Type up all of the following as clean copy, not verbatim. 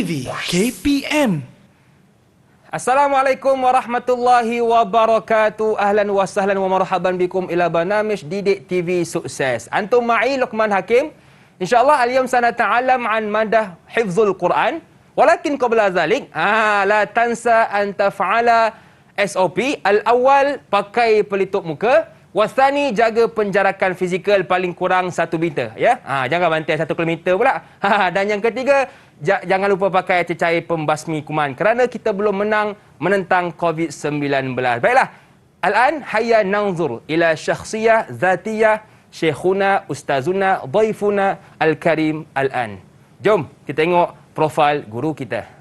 TV KPM. Assalamualaikum warahmatullahi wabarakatuh. Ahlan wa sahlan wa marhaban bikum ila barnamij Didik TV Sukses. Antum ma'i Luqman Hakim. InsyaAllah al-yawm sanata'alam an madah hifzul Quran. Walakin qabla zalik, la tansa an taf'ala SOP. Al-awwal, pakai pelitup muka. Wasani, jaga penjarakan fizikal paling kurang 1 meter. Ya? Jangan bantai 1 kilometer pula. Dan yang ketiga, jangan lupa pakai cecair pembasmi kuman kerana kita belum menang menentang COVID-19. Baiklah. Al-an hayya nanzur ila syakhsiyah zatiyah syekhuna ustazuna dhaifuna al-karim al-an. Jom kita tengok profil guru kita.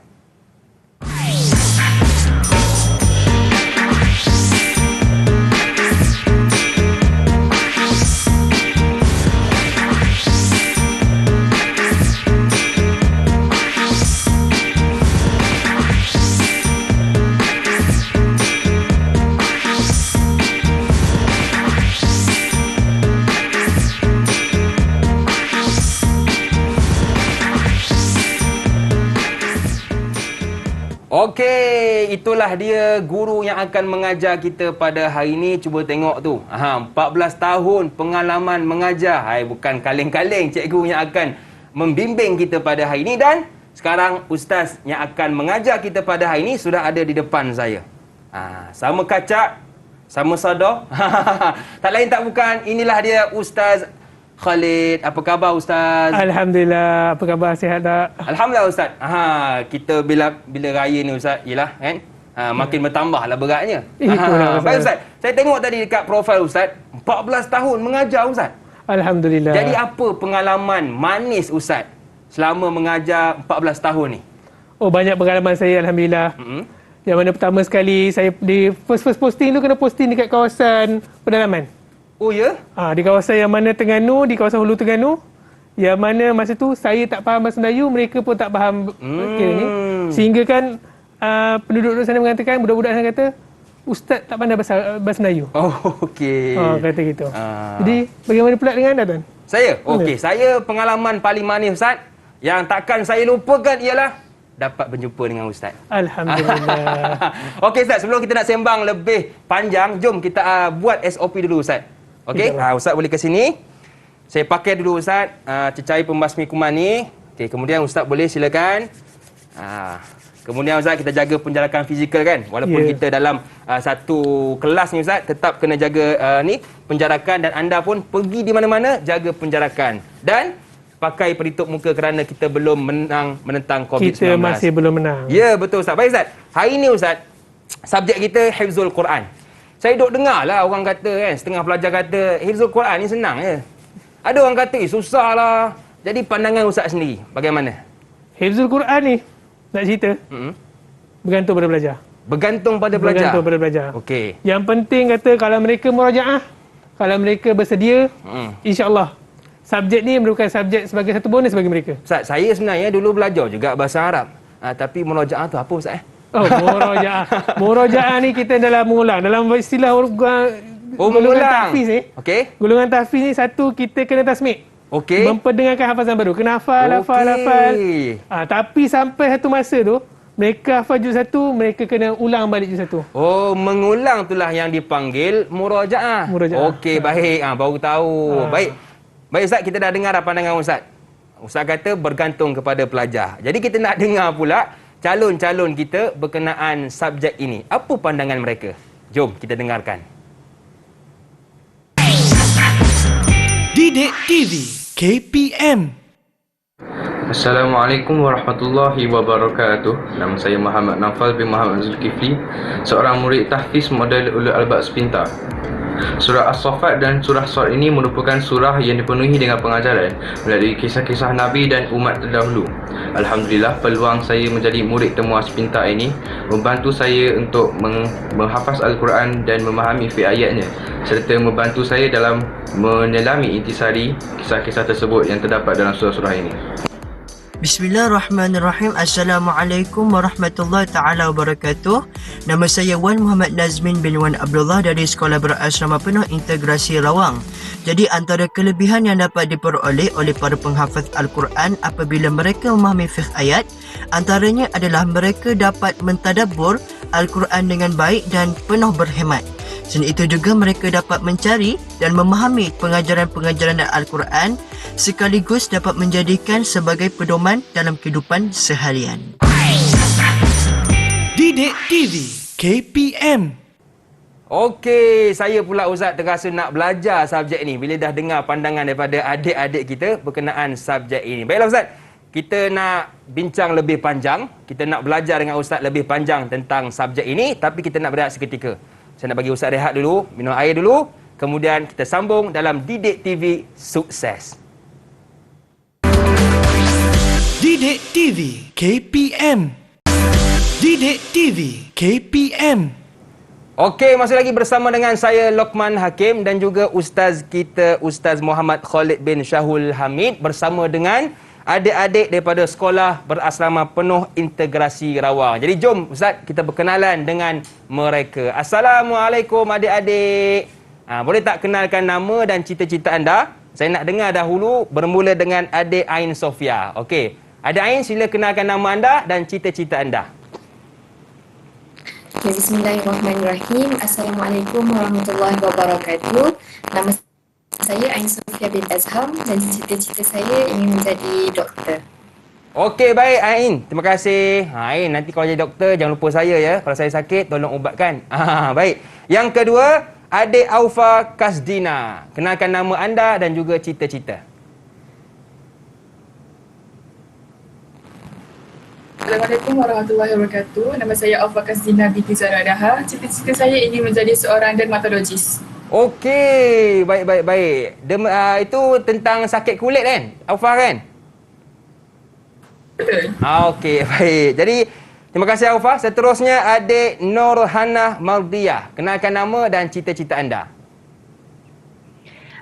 Okey, itulah dia guru yang akan mengajar kita pada hari ini. Cuba tengok tu. 14 tahun pengalaman mengajar. Bukan kaleng-kaleng cikgu yang akan membimbing kita pada hari ini. Dan sekarang ustaz yang akan mengajar kita pada hari ini sudah ada di depan saya. Sama kacak, sama sadar. Tak lain tak bukan, inilah dia Ustaz Khalid. Apa khabar Ustaz? Alhamdulillah. Apa khabar? Sihat tak? Alhamdulillah Ustaz. Kita bila raya ni Ustaz, yelah kan? Makin bertambahlah beratnya. Baik Ustaz. Saya tengok tadi dekat profil Ustaz, 14 tahun mengajar Ustaz. Alhamdulillah. Jadi apa pengalaman manis Ustaz selama mengajar 14 tahun ni? Oh, banyak pengalaman saya Alhamdulillah. Yang mana pertama sekali saya di first posting tu kena posting dekat kawasan pedalaman. Oh ya? Di kawasan yang mana Terengganu, di kawasan Hulu Terengganu. Yang mana masa tu saya tak faham bahasa Melayu, mereka pun tak faham ni. Sehingga kan penduduk sana mengatakan, budak-budak sana kata, Ustaz tak pandai bahasa Melayu. Oh, okey. Kata gitu. Jadi bagaimana pula dengan anda tuan? Saya? Okey, saya pengalaman paling manis Ustaz yang takkan saya lupakan ialah dapat berjumpa dengan Ustaz. Alhamdulillah. Okey Ustaz, sebelum kita nak sembang lebih panjang, jom kita buat SOP dulu Ustaz. Okey, Ustaz boleh ke sini. Saya pakai dulu Ustaz cecair pembasmi kuman ni. Okey, kemudian Ustaz boleh silakan. Kemudian Ustaz kita jaga penjarakan fizikal kan. Walaupun kita dalam satu kelas ni Ustaz, tetap kena jaga ni penjarakan, dan anda pun pergi di mana-mana jaga penjarakan. Dan pakai pelitup muka kerana kita belum menentang COVID-19. Kita masih belum menang. Ya, betul Ustaz. Baik Ustaz. Hari ni Ustaz, subjek kita hifzul Quran. Saya duk dengar lah orang kata kan, setengah pelajar kata hifzul Quran ni senang je. Ada orang kata susah lah. Jadi pandangan Ustaz sendiri bagaimana? Hifzul Quran ni nak cerita bergantung pada pelajar. Bergantung pada pelajar? Bergantung pada pelajar. Okey. Yang penting kata kalau mereka murajaah, kalau mereka bersedia, insya-Allah subjek ni merupakan subjek sebagai satu bonus bagi mereka. Ustaz, saya sebenarnya dulu belajar juga bahasa Arab. Tapi murajaah tu apa Ustaz? Murajaah. Murajaah ni kita dalam mengulang. Dalam istilah golongan tahfiz ni. Okey. Golongan tahfiz ni satu kita kena tasmik. Okey. Memperdengarkan hafazan baru. Kena hafal. Tapi sampai satu masa tu, mereka hafal juz 1, mereka kena ulang balik juz 1. Oh, mengulang itulah yang dipanggil murajaah. Okey, baik. Baru tahu. Baik Ustaz, kita dah dengar pandangan Ustaz. Ustaz kata bergantung kepada pelajar. Jadi kita nak dengar pula calon-calon kita berkenaan subjek ini. Apa pandangan mereka? Jom kita dengarkan. Didik TV KPM. Assalamualaikum warahmatullahi wabarakatuh. Nama saya Muhammad Naufal bin Muhammad Zulkifli, seorang murid tahfiz model Ulul Albab Sepintar. Surah As-Saffat dan surah Sad ini merupakan surah yang dipenuhi dengan pengajaran melalui kisah-kisah Nabi dan umat terdahulu. Alhamdulillah, peluang saya menjadi murid Temu Sepintar ini membantu saya untuk menghafaz Al-Quran dan memahami fiqh ayatnya, serta membantu saya dalam menyelami intisari kisah-kisah tersebut yang terdapat dalam surah-surah ini. Bismillahirrahmanirrahim. Assalamualaikum warahmatullahi taala wabarakatuh. Nama saya Wan Muhammad Nazmin bin Wan Abdullah dari Sekolah Berasrama Penuh Integrasi Rawang. Jadi antara kelebihan yang dapat diperoleh oleh para penghafaz Al-Quran apabila mereka memahami fiqh ayat, antaranya adalah mereka dapat mentadabbur Al-Quran dengan baik dan penuh berhemat. Selain itu juga mereka dapat mencari dan memahami pengajaran-pengajaran Al-Quran sekaligus dapat menjadikan sebagai pedoman dalam kehidupan seharian. Didik TV KPM. Okey, saya pula Ustaz terasa nak belajar subjek ni bila dah dengar pandangan daripada adik-adik kita berkenaan subjek ini. Baiklah Ustaz, kita nak bincang lebih panjang, kita nak belajar dengan Ustaz lebih panjang tentang subjek ini, tapi kita nak berehat seketika. Saya nak bagi Ustaz rehat dulu, minum air dulu, kemudian kita sambung dalam Didik TV Sukses. Didik TV KPM. Didik TV KPM. Okey, masih lagi bersama dengan saya Lokman Hakim dan juga Ustaz kita Ustaz Muhammad Khalid bin Syahul Hamid bersama dengan adik-adik daripada Sekolah Berasrama Penuh Integrasi Rawang. Jadi jom Ustaz kita berkenalan dengan mereka. Assalamualaikum adik-adik. Boleh tak kenalkan nama dan cita-cita anda? Saya nak dengar dahulu bermula dengan adik Ain Sofia. Okey. Adik Ain sila kenalkan nama anda dan cita-cita anda. Okay, Bismillahirrahmanirrahim. Assalamualaikum warahmatullahi wabarakatuh. Nama saya Ain Sofia bin Azham dan cita-cita saya ingin menjadi doktor. Okey, baik Ain. Terima kasih. Ain, nanti kalau jadi doktor jangan lupa saya ya. Kalau saya sakit tolong ubatkan. Baik. Yang kedua, adik Aufa Kasdina. Kenalkan nama anda dan juga cita-cita. Assalamualaikum warahmatullahi wabarakatuh. Nama saya Aufa Kasdina binti Zahra Daha. Cita-cita saya ingin menjadi seorang dermatologis. Okey, baik. Itu tentang sakit kulit kan? Aufa kan? Betul. Okey, baik. Jadi, terima kasih Aufa. Seterusnya, adik Nurhana Mardiyah. Kenalkan nama dan cita-cita anda.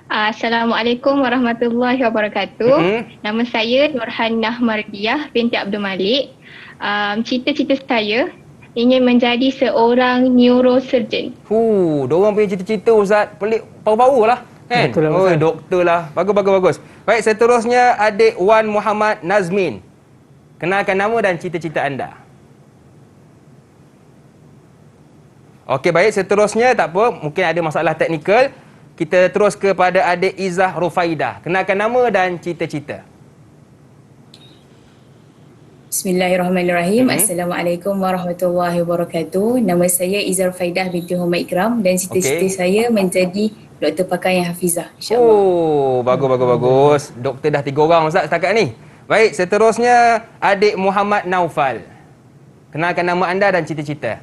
Assalamualaikum warahmatullahi wabarakatuh. Nama saya Nurhana Mardiyah binti Abdul Malik. Cita-cita saya ingin menjadi seorang neurosurgeon. Diorang punya cita-cita Ustaz pelik bau-bau lah kan? Betul lah, Ustaz. Doktor lah. Bagus. Baik, seterusnya adik Wan Muhammad Nazmin. Kenalkan nama dan cita-cita anda. Okey, baik. Seterusnya tak apa, mungkin ada masalah teknikal. Kita terus kepada adik Izzah Rufaidah. Kenalkan nama dan cita-cita. Bismillahirrahmanirrahim. Assalamualaikum warahmatullahi wabarakatuh. Nama saya Izzah Rufaidah binti Humma Ikram dan cita-cita saya menjadi doktor pakaian hafizah, insya-Allah. Bagus. Doktor dah 3 orang Ustaz setakat ni. Baik, seterusnya adik Muhammad Naufal. Kenalkan nama anda dan cita-cita.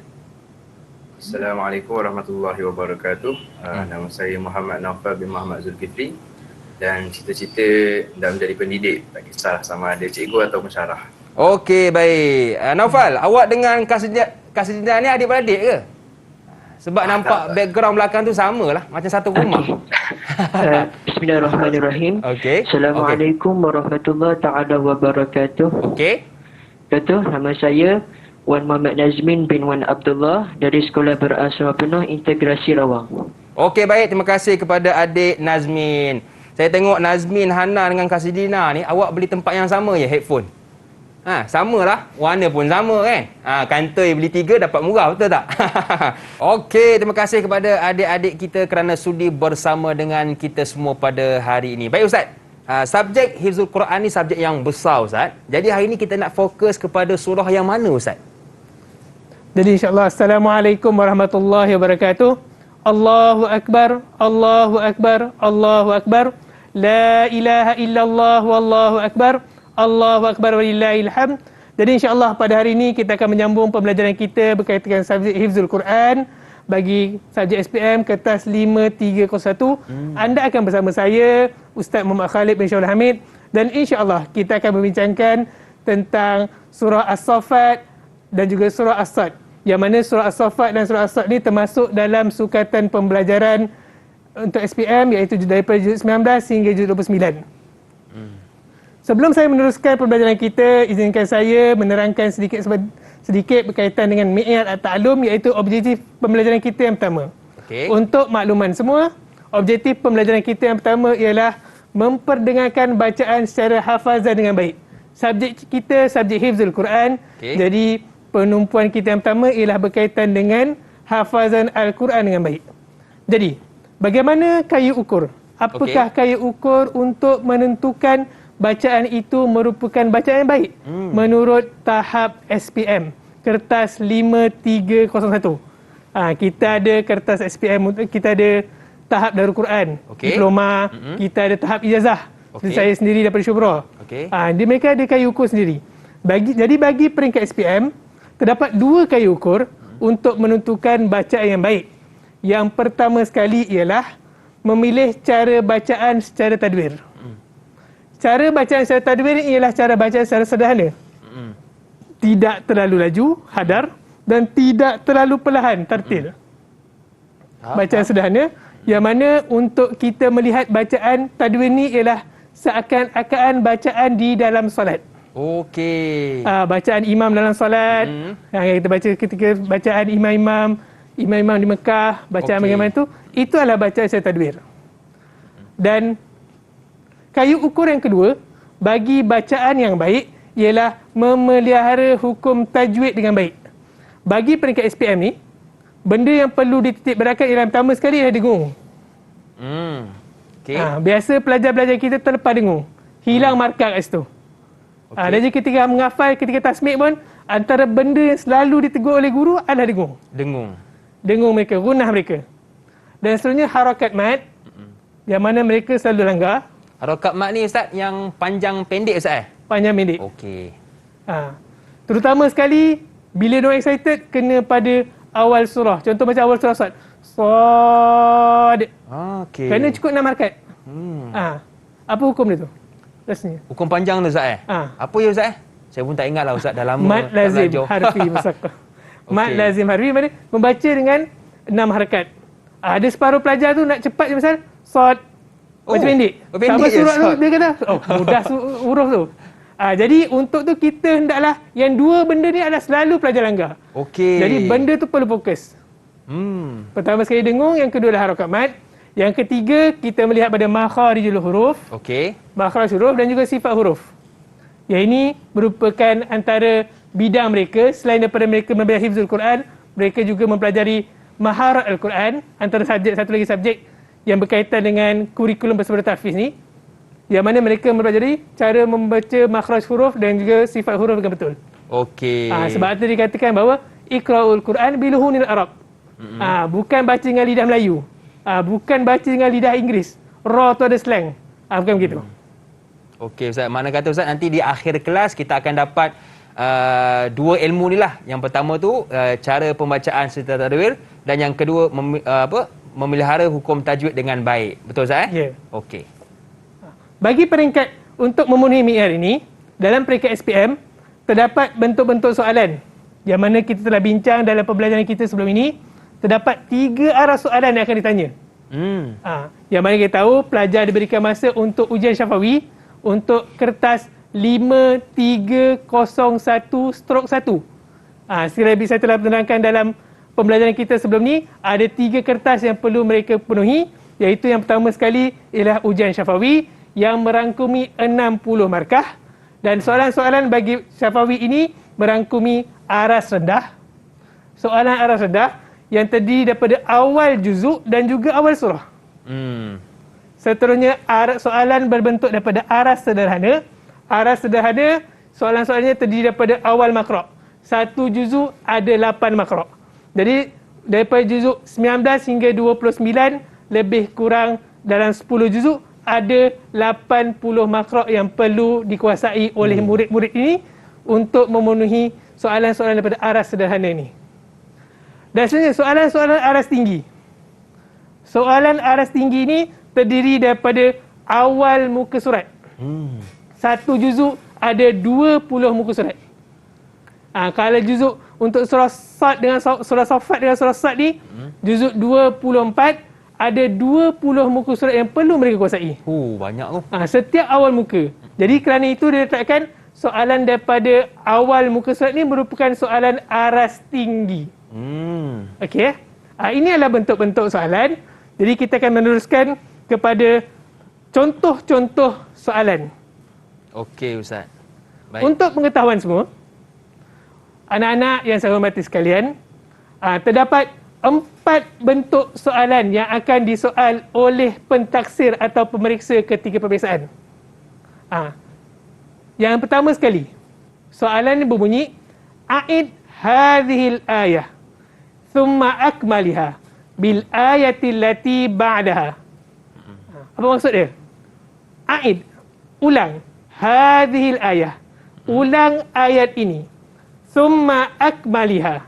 Assalamualaikum warahmatullahi wabarakatuh. Nama saya Muhammad Naufal bin Muhammad Zulkifli dan cita-cita dah menjadi pendidik. Tak kisah sama ada cikgu atau pensyarah. Okey, baik. Naufal, awak dengan Kasdina ni adik-beradik ke? Sebab nampak background belakang tu samalah, macam satu rumah. Bismillahirrahmanirrahim. Okey. Assalamualaikum warahmatullahi taala wabarakatuh. Okey. Nama saya Wan Muhammad Nazmin bin Wan Abdullah dari Sekolah Berasrama Penuh Integrasi Rawang. Okey, baik. Terima kasih kepada adik Nazmin. Saya tengok Nazmin, Hana dengan Kasdina ni, awak beli tempat yang sama je headphone. Samalah. Warna pun sama kan? Kantoi beli 3 dapat murah, betul tak? Okey, terima kasih kepada adik-adik kita kerana sudi bersama dengan kita semua pada hari ini. Baik Ustaz, subjek Hifzul Quran ni subjek yang besar Ustaz. Jadi hari ini kita nak fokus kepada surah yang mana Ustaz? Jadi insya-Allah, Assalamualaikum warahmatullahi wabarakatuh. Allahu Akbar, Allahu Akbar, Allahu Akbar. La ilaha illallah wallahu akbar. Allahu Akbar walillahil hamd. Jadi insya-Allah pada hari ini kita akan menyambung pembelajaran kita berkaitan dengan subjek Hifzul Quran bagi subjek SPM kertas 5301. Anda akan bersama saya Ustaz Muhammad Khalid bin Syahul Hamid dan insya-Allah kita akan membincangkan tentang surah As-Saffat dan juga surah As-Sad. Yang mana surah As-Saffat dan surah As-Sad ni termasuk dalam sukatan pembelajaran untuk SPM iaitu daripada juzuk 19 hingga juzuk 29. Sebelum saya meneruskan pembelajaran kita, izinkan saya menerangkan sedikit berkaitan dengan mi'yar at-ta'allum, iaitu objektif pembelajaran kita yang pertama. Okey. Untuk makluman semua, objektif pembelajaran kita yang pertama ialah memperdengarkan bacaan secara hafazan dengan baik. Subjek kita subjek hifzul Quran. Okey. Jadi penumpuan kita yang pertama ialah berkaitan dengan hafazan Al-Quran dengan baik. Jadi, bagaimana kayu ukur? Apakah kayu ukur untuk menentukan bacaan itu merupakan bacaan yang baik? Menurut tahap SPM, kertas 5301. Kita ada kertas SPM, kita ada tahap Darul Quran, diploma, kita ada tahap ijazah. Seperti saya sendiri daripada Syubra. Mereka ada kayu ukur sendiri. Jadi bagi peringkat SPM, terdapat 2 kayu ukur untuk menentukan bacaan yang baik. Yang pertama sekali ialah memilih cara bacaan secara tadwir. Cara bacaan secara tadwir ialah cara bacaan secara sederhana. Tidak terlalu laju, hadar, dan tidak terlalu perlahan, tartil. Bacaan sederhana, yang mana untuk kita melihat bacaan tadwir ni ialah seakan-akan bacaan di dalam solat. Okey. Bacaan imam dalam solat, yang kita baca ketika bacaan imam-imam di Mekah, bacaan bagaimana itu adalah bacaan secara tadwir. Dan kayu ukur yang kedua bagi bacaan yang baik ialah memelihara hukum tajwid dengan baik. Bagi peringkat SPM ni, benda yang perlu dititik beratkan ialah pertama sekali ialah dengung. Biasa pelajar-pelajar kita terlepas dengung. Hilang markah kat situ. Dan ketika menghafal, ketika tasmik pun, antara benda yang selalu ditegur oleh guru adalah dengung. Dengung mereka, gunah mereka. Dan seterusnya harakat mat, yang mana mereka selalu langgar. Harakat mat ni Ustaz yang panjang pendek Ustaz Panjang pendek. Okey. Terutama sekali, bila diorang excited, kena pada awal surah. Contoh macam awal surah Sad. Sad. Kena cukup 6 harakat. Apa hukum dia tu? Rasanya. Hukum panjang tu Ustaz Apa ya Ustaz Saya pun tak ingat lah Ustaz, dah lama Mat lazim harfi musakah. Mat lazim harfi mana? Membaca dengan 6 harakat. Ada separuh pelajar tu nak cepat je misal Sad. Baca pendek. Sama surah tu dia kata, mudah huruf tu. Jadi untuk tu kita hendaklah yang 2 benda ni adalah selalu pelajar langgar. Jadi benda tu perlu fokus. Pertama sekali dengung, yang kedua adalah harakat mat. Yang ketiga, kita melihat pada makharijul huruf. Makharij huruf dan juga sifat huruf. Yang ini merupakan antara bidang mereka. Selain daripada mereka mempelajari hifzul Quran, mereka juga mempelajari maharat Al-Quran. Antara satu lagi subjek yang berkaitan dengan kurikulum bersama tahfiz ni. Yang mana mereka mempelajari cara membaca makhraj huruf dan juga sifat huruf dengan betul. Sebab itu dikatakan bahawa Iqra'ul Quran biluhunil Arab. Bukan baca dengan lidah Melayu. Bukan baca dengan lidah Inggeris. Raw tu ada slang. Bukan begitu. Okey Ustaz, mana kata Ustaz nanti di akhir kelas kita akan dapat 2 ilmu ni lah. Yang pertama tu cara pembacaan secara tadwir dan yang kedua memelihara hukum tajwid dengan baik. Betul Ustaz Ya. Okey. Bagi peringkat untuk memenuhi mi'yar ini, dalam peringkat SPM terdapat bentuk-bentuk soalan yang mana kita telah bincang dalam pembelajaran kita sebelum ini. Terdapat 3 arah soalan yang akan ditanya. Yang mana kita tahu pelajar diberikan masa untuk ujian syafawi untuk kertas 5301/1. Sekali lagi saya telah menerangkan dalam pembelajaran kita sebelum ni, ada 3 kertas yang perlu mereka penuhi, iaitu yang pertama sekali ialah ujian syafawi yang merangkumi 60 markah, dan soalan-soalan bagi syafawi ini merangkumi aras rendah. Soalan aras rendah yang terdiri daripada awal juzuk dan juga awal surah. Seterusnya soalan berbentuk daripada aras sederhana. Aras sederhana, soalan-soalannya terdiri daripada awal makra'. 1 juzuk ada 8 makra'. Jadi daripada juzuk 19 hingga 29 lebih kurang dalam 10 juzuk ada 80 makra' yang perlu dikuasai oleh murid-murid ini untuk memenuhi soalan-soalan daripada aras sederhana ini. Dan sebenarnya soalan-soalan aras tinggi. Soalan aras tinggi ini terdiri daripada awal muka surat. 1 juzuk ada 20 muka surat. Kalau juzuk untuk surah Sad dengan surah Safat dengan surah Sad ni, juzuk 24 ada 20 muka surat yang perlu mereka kuasai. Banyak tu. Setiap awal muka. Jadi kerana itu dia letakkan soalan daripada awal muka surat ni merupakan soalan aras tinggi. Okey. Ini adalah bentuk-bentuk soalan. Jadi kita akan meneruskan kepada contoh-contoh soalan. Okey Ustaz. Baik. Untuk pengetahuan semua, anak-anak yang saya hormati sekalian, terdapat 4 bentuk soalan yang akan disoal oleh pentaksir atau pemeriksa ketika peperiksaan. Yang pertama sekali, soalan ini berbunyi, A'id hadhil ayah, thumma akmaliha, bil ayatil lati ba'daha. Apa maksud dia? A'id, ulang, hadhil ayah, ulang ayat ini, thumma akmaliha,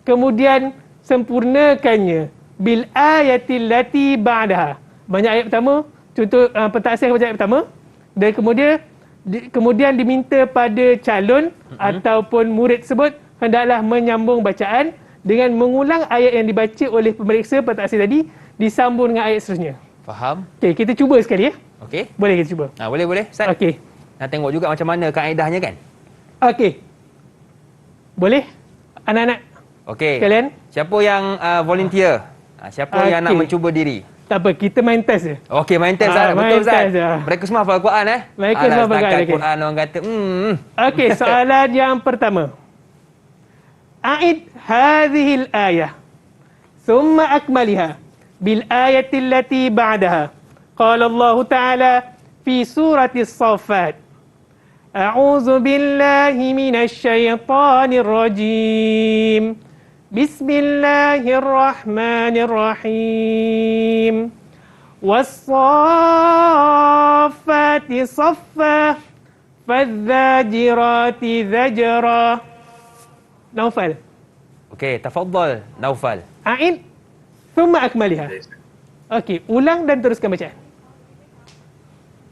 kemudian sempurnakannya, bil ayatil lati ba'daha. Banyak ayat pertama, contoh pentaksir baca ayat pertama, dan kemudian diminta pada calon ataupun murid tersebut hendaklah menyambung bacaan dengan mengulang ayat yang dibaca oleh pemeriksa pentaksir tadi disambung dengan ayat seterusnya. Faham? Okey, kita cuba sekali ya. Okey. Boleh kita cuba? Boleh Ustaz. Okey. Nak tengok juga macam mana kaedahnya kan? Okey. Boleh? Anak-anak Okey. sekalian? Siapa yang volunteer? Siapa yang nak mencuba diri? Tak apa, kita main test je. Okey, main test Betul main Ustaz. test je. Mereka semua hafal Quran Mereka semua hafal Quran. Sedangkan Quran orang kata Okey, soalan yang pertama. A'id hadhil ayah, thumma akmaliha, bil ayatil lati ba'daha. Qala Allah Ta'ala fi surati As-Saffat. A'udzu billahi minasy syaithanir rajim. Bismillahirrahmanirrahim. Was-saffati saffa, fadh-dhajirati dhajra. Naufal. Okey, tafadhal Naufal. A'id thumma akmaliha. Okey, ulang dan teruskan bacaan.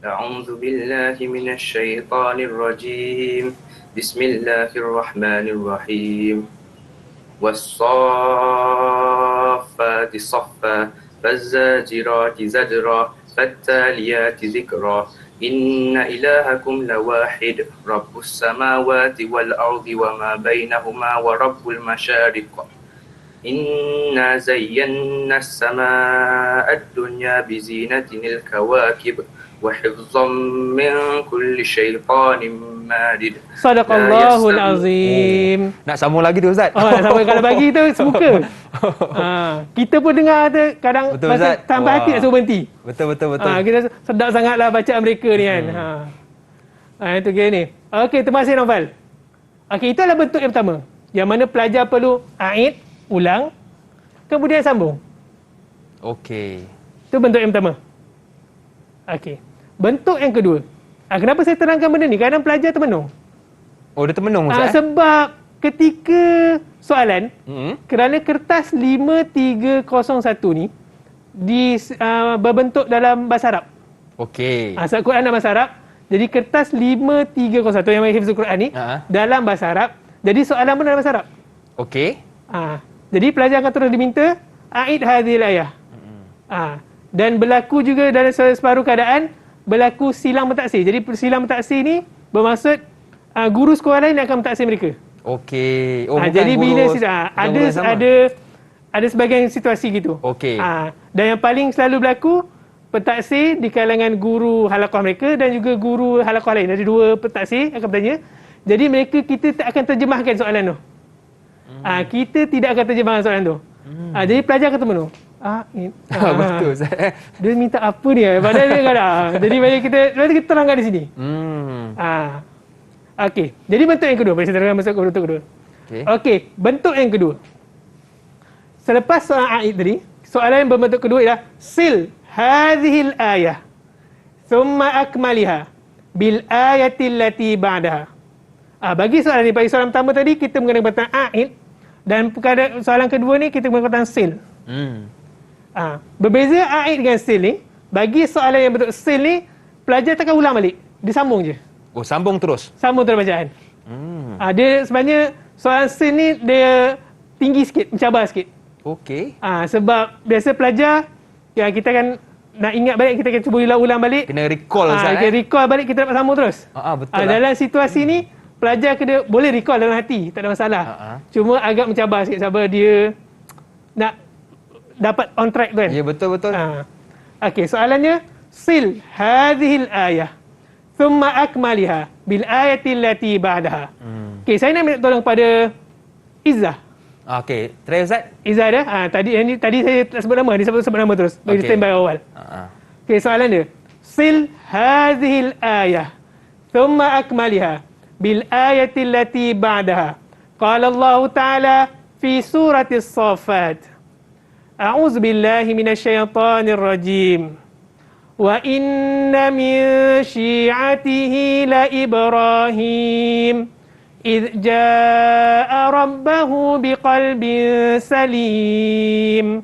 A'udzu billahi minasy syaithanir rajim. Bismillahirrahmanirrahim. Was-saffati saffa, faz-zajirati zajra, fattaliyati zikra. Inna ilahakum lawahid, rabbus samawati wal ardi wa ma bainahuma wa rabbul masyariq. Inna zayyana as-samaa'a ad-dunya bi zinatinil kawakib wa hifdhan min kulli syaitanin marid. Sadaqallahul azim. Nak sambung lagi tu Ustaz? Nak sambung, kalau bagi tu semuka. Kita pun dengar tu kadang betul, masa tambah hati nak suruh berhenti. Betul. Kita sedap sangatlah bacaan mereka ni kan. Itu kira ni. Okey, terima kasih Naufal. Okey, itu adalah bentuk yang pertama. Yang mana pelajar perlu a'id, ulang, kemudian sambung. Okey. Itu bentuk yang pertama. Okey. Bentuk yang kedua. Kenapa saya terangkan benda ni? Kadang pelajar termenung. Oh, dia termenung Ustaz? Sebab ketika soalan, kerana kertas 5301 ni berbentuk dalam bahasa Arab. Okey. Sebab Quran dalam bahasa Arab, jadi kertas 5301 yang hifzul Quran ni dalam bahasa Arab, jadi soalan pun dalam bahasa Arab. Okey. Jadi pelajar akan terus diminta a'id hadhil ayah. Dan berlaku juga dalam separuh keadaan berlaku silang mentaksir. Jadi silang mentaksir ni bermaksud guru sekolah lain akan mentaksir mereka. Okey. Jadi bila ada sebagian situasi gitu. Okey. Dan yang paling selalu berlaku pentaksir di kalangan guru halaqah mereka dan juga guru halaqah lain. Ada dua pentaksir akan bertanya. Jadi kita tak akan terjemahkan soalan tu. Kita tidak akan terjemahkan soalan tu. Jadi pelajar akan termenung. Betul Ustaz. Dia minta apa ni? Padahal dia kata. Jadi kita terangkan di sini. Okey. Jadi bentuk yang kedua. Saya terangkan bentuk kedua. Okey. Bentuk yang kedua. Selepas soalan a'id tadi, soalan yang berbentuk kedua ialah sil hadhil ayah thumma akmaliha bil ayatil lati ba'daha. Bagi soalan ni, bagi soalan pertama tadi kita menggunakan perkataan a'id, dan soalan kedua ni kita menggunakan perkataan sil. Berbeza a'id dengan sil ni, bagi soalan yang bentuk sil ni, pelajar takkan ulang balik. Dia sambung je. Oh, sambung terus? Sambung terus bacaan. Dia sebenarnya soalan sil ni dia tinggi sikit, mencabar sikit. Okey. Sebab biasa pelajar, kita kan nak ingat balik, kita akan cuba ulang balik. Kena recall Ustaz. Kita recall balik, kita dapat sambung terus. Betul lah. Dalam situasi ni, pelajar kena boleh recall dalam hati, tak ada masalah. Cuma agak mencabar sikit, sabar dia nak dapat on track tu kan. Ya, betul-betul. Okey, soalannya, sil hadhil ayah thumma akmaliha bil ayati allati ba'daha. Okey, saya nak minta tolong pada Izzah. Okey, try Ustaz. Izzah dah. Tadi saya tak sebut nama, dia sebut nama terus. Bagi standby awal. Okey, soalan dia. Sil hadhil ayah thumma akmaliha bil ayati allati ba'daha. Qala Allah Ta'ala fi surati as-Saffat. A'udzu billahi minasyaitonir rajim. Wa inna min syi'atihi la Ibrahim idh jaa'a rabbahu biqalbin salim.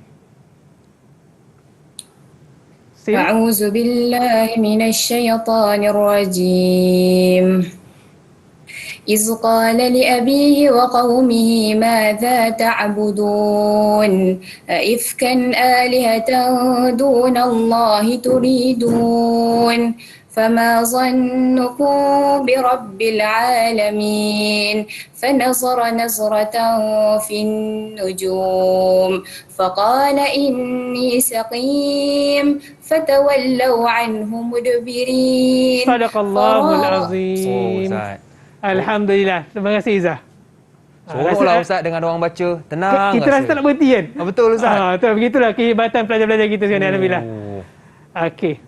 A'udzu billahi minasyaitonir rajim. إذ قال لأبيه وقومه ماذا تعبدون أئفكا آلهة دون الله تريدون فما ظنكم برب العالمين فنظر نظرة في النجوم فقال إني سقيم فتولوا عنه مدبرين. صدق الله العظيم. Alhamdulillah. Terima kasih Izzah. Seronoklah Ustaz dengan orang baca. Tenang. Kita rasa tak nak berhenti kan? Betul Ustaz. Begitulah kehebatan pelajar-pelajar kita sekarang. Alhamdulillah. Okey.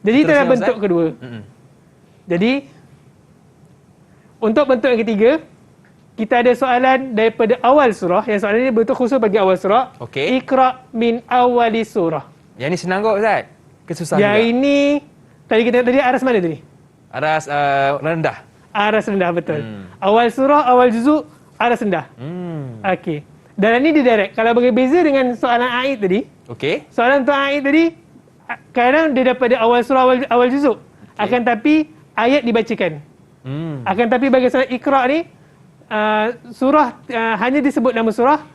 Jadi dalam bentuk kedua. Jadi untuk bentuk yang ketiga, kita ada soalan daripada awal surah. Yang soalan ini bentuk khusus bagi awal surah. Okey. Iqra min awali surah. Yang ini senang kok Ustaz? Kesusah yang juga? Ini tadi aras mana tadi? Aras rendah. Aras rendah, betul. Awal surah, awal juzuk, aras rendah. Okey. Dan ini dia direct. Kalau berbeza dengan soalan Aid tadi. Okey. Soalan untuk Aid tadi, kadang dia daripada awal surah, awal juzuk. Okay. Akan tapi ayat dibacakan. Akan tapi bagi soalan Iqra ni, surah hanya disebut nama surah,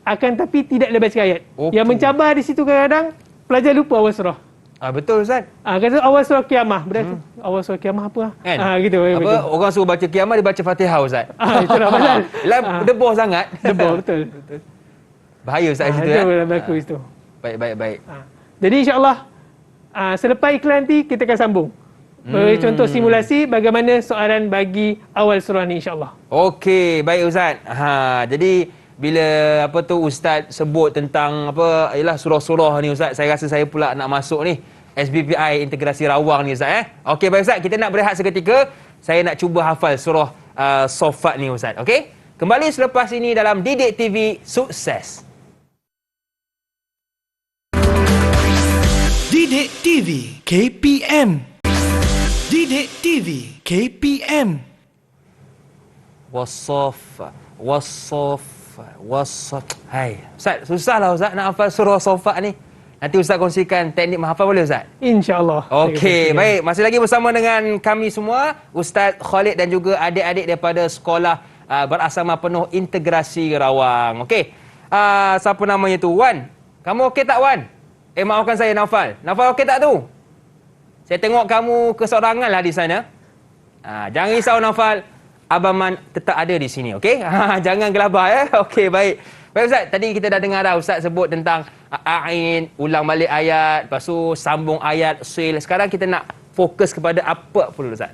akan tapi tidak dibaca ayat. Yang mencabar di situ kadang-kadang pelajar lupa awal surah. Betul Ustaz. Kata awal surah Qiyamah. Berarti awal surah Qiyamah apa? Kan? Gitu. Apa betul. Orang suruh baca Qiyamah, dia baca Fatihah Ustaz. Itulah pasal. Deboh sangat. Deboh, betul. Bahaya Ustaz situ kan. Itu berlaku situ. Baik. Jadi insya-Allah selepas iklan nanti kita akan sambung. Contoh simulasi bagaimana soalan bagi awal surah ni insya-Allah. Okey, baik Ustaz. Jadi bila Ustaz sebut tentang ialah surah-surah ni Ustaz, saya rasa saya pula nak masuk ni SBPI Integrasi Rawang ni Ustaz. Okey baik Ustaz, kita nak berehat seketika. Saya nak cuba hafal surah Saffat ni Ustaz. Okey? Kembali selepas ini dalam Didik TV Sukses. Didik TV KPM. Didik TV KPM. Wassaf. Hai. Ustaz, susahlah Ustaz nak hafal surah Saffat ni. Nanti Ustaz kongsikan teknik menghafal boleh Ustaz? InsyaAllah. Okey, baik. Masih lagi bersama dengan kami semua, Ustaz Khalid dan juga adik-adik daripada Sekolah Berasrama Penuh Integrasi Rawang. Okey. Siapa namanya tu? Wan. Kamu okey tak Wan? Maafkan saya Naufal. Naufal okey tak tu? Saya tengok kamu keseorangan lah di sana. Jangan risau Naufal. Abang Man tetap ada di sini, okey? Jangan gelabah Okey, baik. Baik Ustaz, tadi kita dah dengar dah Ustaz sebut tentang A'in, ulang balik ayat, lepas tu sambung ayat, sil. Sekarang kita nak fokus kepada apa pula Ustaz?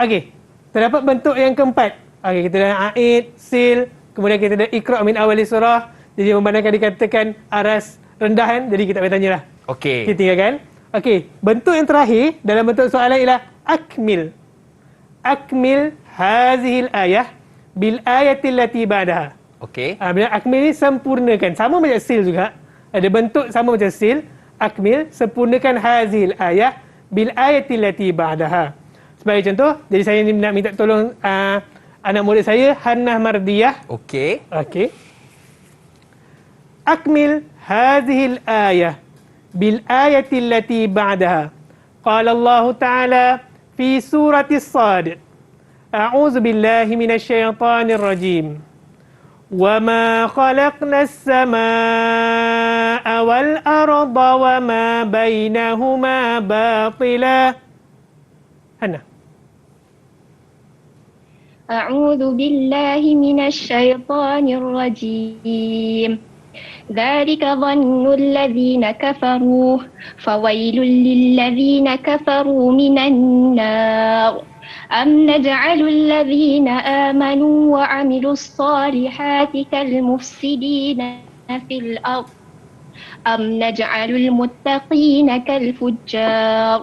Okey. Terdapat bentuk yang keempat. Okey, kita dah A'id, sil, kemudian kita dah Iqra min awali surah. Jadi memandangkan dikatakan aras rendah kan, jadi kita boleh tanyalah. Okey. Kita tinggalkan. Okey, bentuk yang terakhir dalam bentuk soalan ialah akmil. Akmil hazihil ayah bil ayatil lati ba'daha. Okey. Bila akmil ni sempurnakan. Sama macam sil juga. Ada bentuk sama macam sil. Akmil, sempurnakan hazihil ayah bil ayatil lati ba'daha. Sebagai contoh, jadi saya nak minta tolong anak murid saya, Hannah Mardiyah. Okey. Okey. Akmil hazihil ayah bil ayatil lati ba'daha. Qala Allah Ta'ala fi surati Sad. أعوذ بالله من الشيطان الرجيم وما خلقنا السماء wal arda wa ma bainahuma batila. Hana. أعوذ بالله من الشيطان الرجيم ذلك ظن الذين كفروا فويل للذين كفروا من النار أم نجعل الذين آمنوا وعملوا الصالحات كالمفسدين في الأرض أم نجعل المتقين كالفجار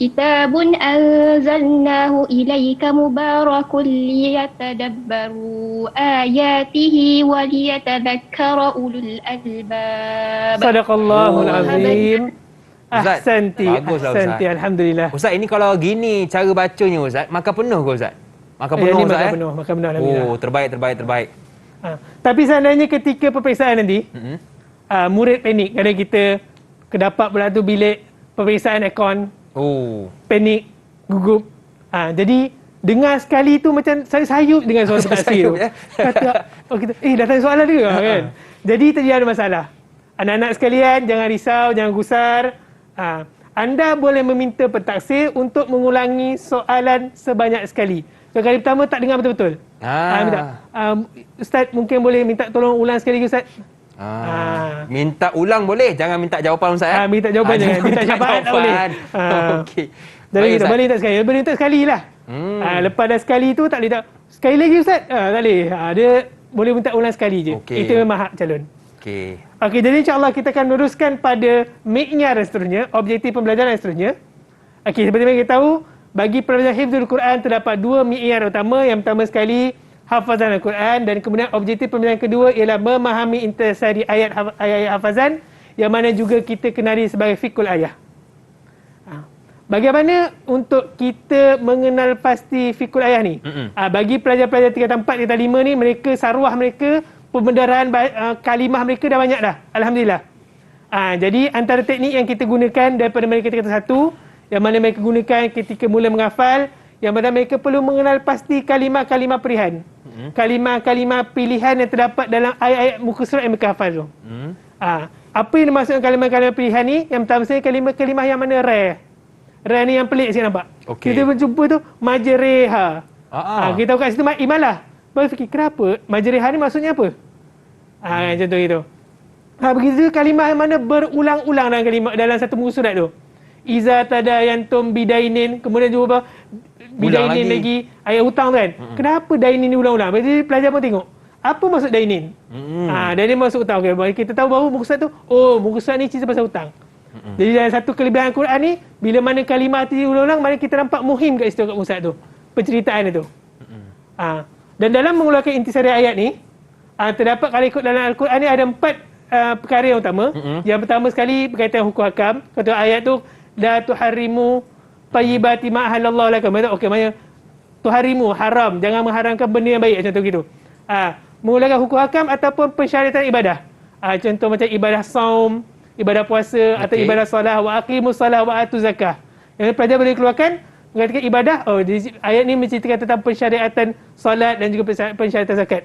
كتاب أنزلناه إليك مبارك ليتدبروا آياته وليتذكر أولو الألباب. صدق الله العظيم. Ustaz, Ahsanti. baguslah, Ustaz. Ahsanti. Alhamdulillah. Ustaz, ini kalau gini cara bacanya Ustaz, makan penuh ke Ustaz? Makan penuh Ini Ustaz makan penuh, makan penuh, alhamdulillah. Oh, terbaik. Tapi seandainya ketika peperiksaan nanti, murid panik kadang kita kedapat pula tu bilik peperiksaan aircon. Panik, gugup. Jadi dengar sekali tu macam sayup dengan suara pentaksir tu. Kata, kita, datang soalan dia kan. Jadi terjadi ada masalah. Anak-anak sekalian, jangan risau, jangan gusar. Anda boleh meminta pentaksir untuk mengulangi soalan sebanyak sekali. So, kali pertama tak dengar betul-betul. Minta. Ustaz, mungkin boleh minta tolong ulang sekali lagi Ustaz. Minta ulang boleh, jangan minta jawapan Ustaz. Minta jawapan jangan, minta syafaat tak boleh. Okey. Jadi kita boleh minta sekali, boleh minta sekali lah. Lepas dah sekali tu tak boleh tak. Sekali lagi Ustaz? Tak boleh. Dia boleh minta ulang sekali je. Itu memang hak calon. Okey, jadi insya-Allah kita akan luruskan pada mi'yar seterusnya, objektif pembelajaran seterusnya. Okey, seperti yang kita tahu, bagi pelajar hifzul Quran terdapat dua mi'yar utama. Yang pertama sekali hafazan Al-Quran, dan kemudian objektif pembelajaran kedua ialah memahami intisari ayat-ayat hafazan yang mana juga kita kenali sebagai fikul ayah. Bagaimana untuk kita mengenal pasti fikul ayah ni? Bagi pelajar-pelajar tingkatan 4, tingkatan 5 ni, mereka sarwah mereka, pembendaraan kalimah mereka dah banyak dah. Alhamdulillah. Jadi antara teknik yang kita gunakan daripada mereka tingkatan 1, yang mana mereka gunakan ketika mula menghafal, yang mana mereka perlu mengenal pasti kalimah-kalimah pilihan. Kalimah-kalimah pilihan yang terdapat dalam ayat-ayat muka surat yang mereka hafal tu. Apa yang dimaksudkan kalimah-kalimah pilihan ni? Yang pertama sekali kalimah-kalimah yang mana rare. Rare ni yang pelik sikit nampak. Kita berjumpa tu majreha. Kita tahu kat situ imalah. Baru fikir kenapa majreha ni maksudnya apa? Contoh gitu. Begitu kalimah yang mana berulang-ulang dalam kalimah dalam satu muka surat tu. Iza tadayantum bidainin, kemudian juga bidainin lagi ayat hutang kan. Kenapa dainin ni ulang-ulang? Jadi pelajar pun tengok apa maksud dainin. Dainin maksud hutang. Kita tahu bahawa muka surat tu, muka surat ni cerita pasal hutang. Jadi dalam satu kelebihan Al-Quran ni, bila mana kalimah tu ulang-ulang, mana kita nampak muhim kat situ kat muka surat tu, penceritaan itu. Dan dalam mengeluarkan intisari ayat ni, terdapat kalau ikut dalam Al-Quran ni ada 4 perkara yang utama. Yang pertama sekali berkaitan hukum hakam. Kata ayat tu, la tuharrimu tayyibati ma halallahu lakum. Okey, maknanya tuharimu haram, jangan mengharamkan benda yang baik, contoh gitu. Menggunakan hukum hakam ataupun pensyaratan ibadah. Contoh macam ibadah saum, ibadah puasa, atau ibadah solat, wa aqimus solat wa atu zakah. Yang pelajar boleh keluarkan mengatakan ibadah. Ayat ni menceritakan tentang pensyariatan solat dan juga pensyariatan zakat.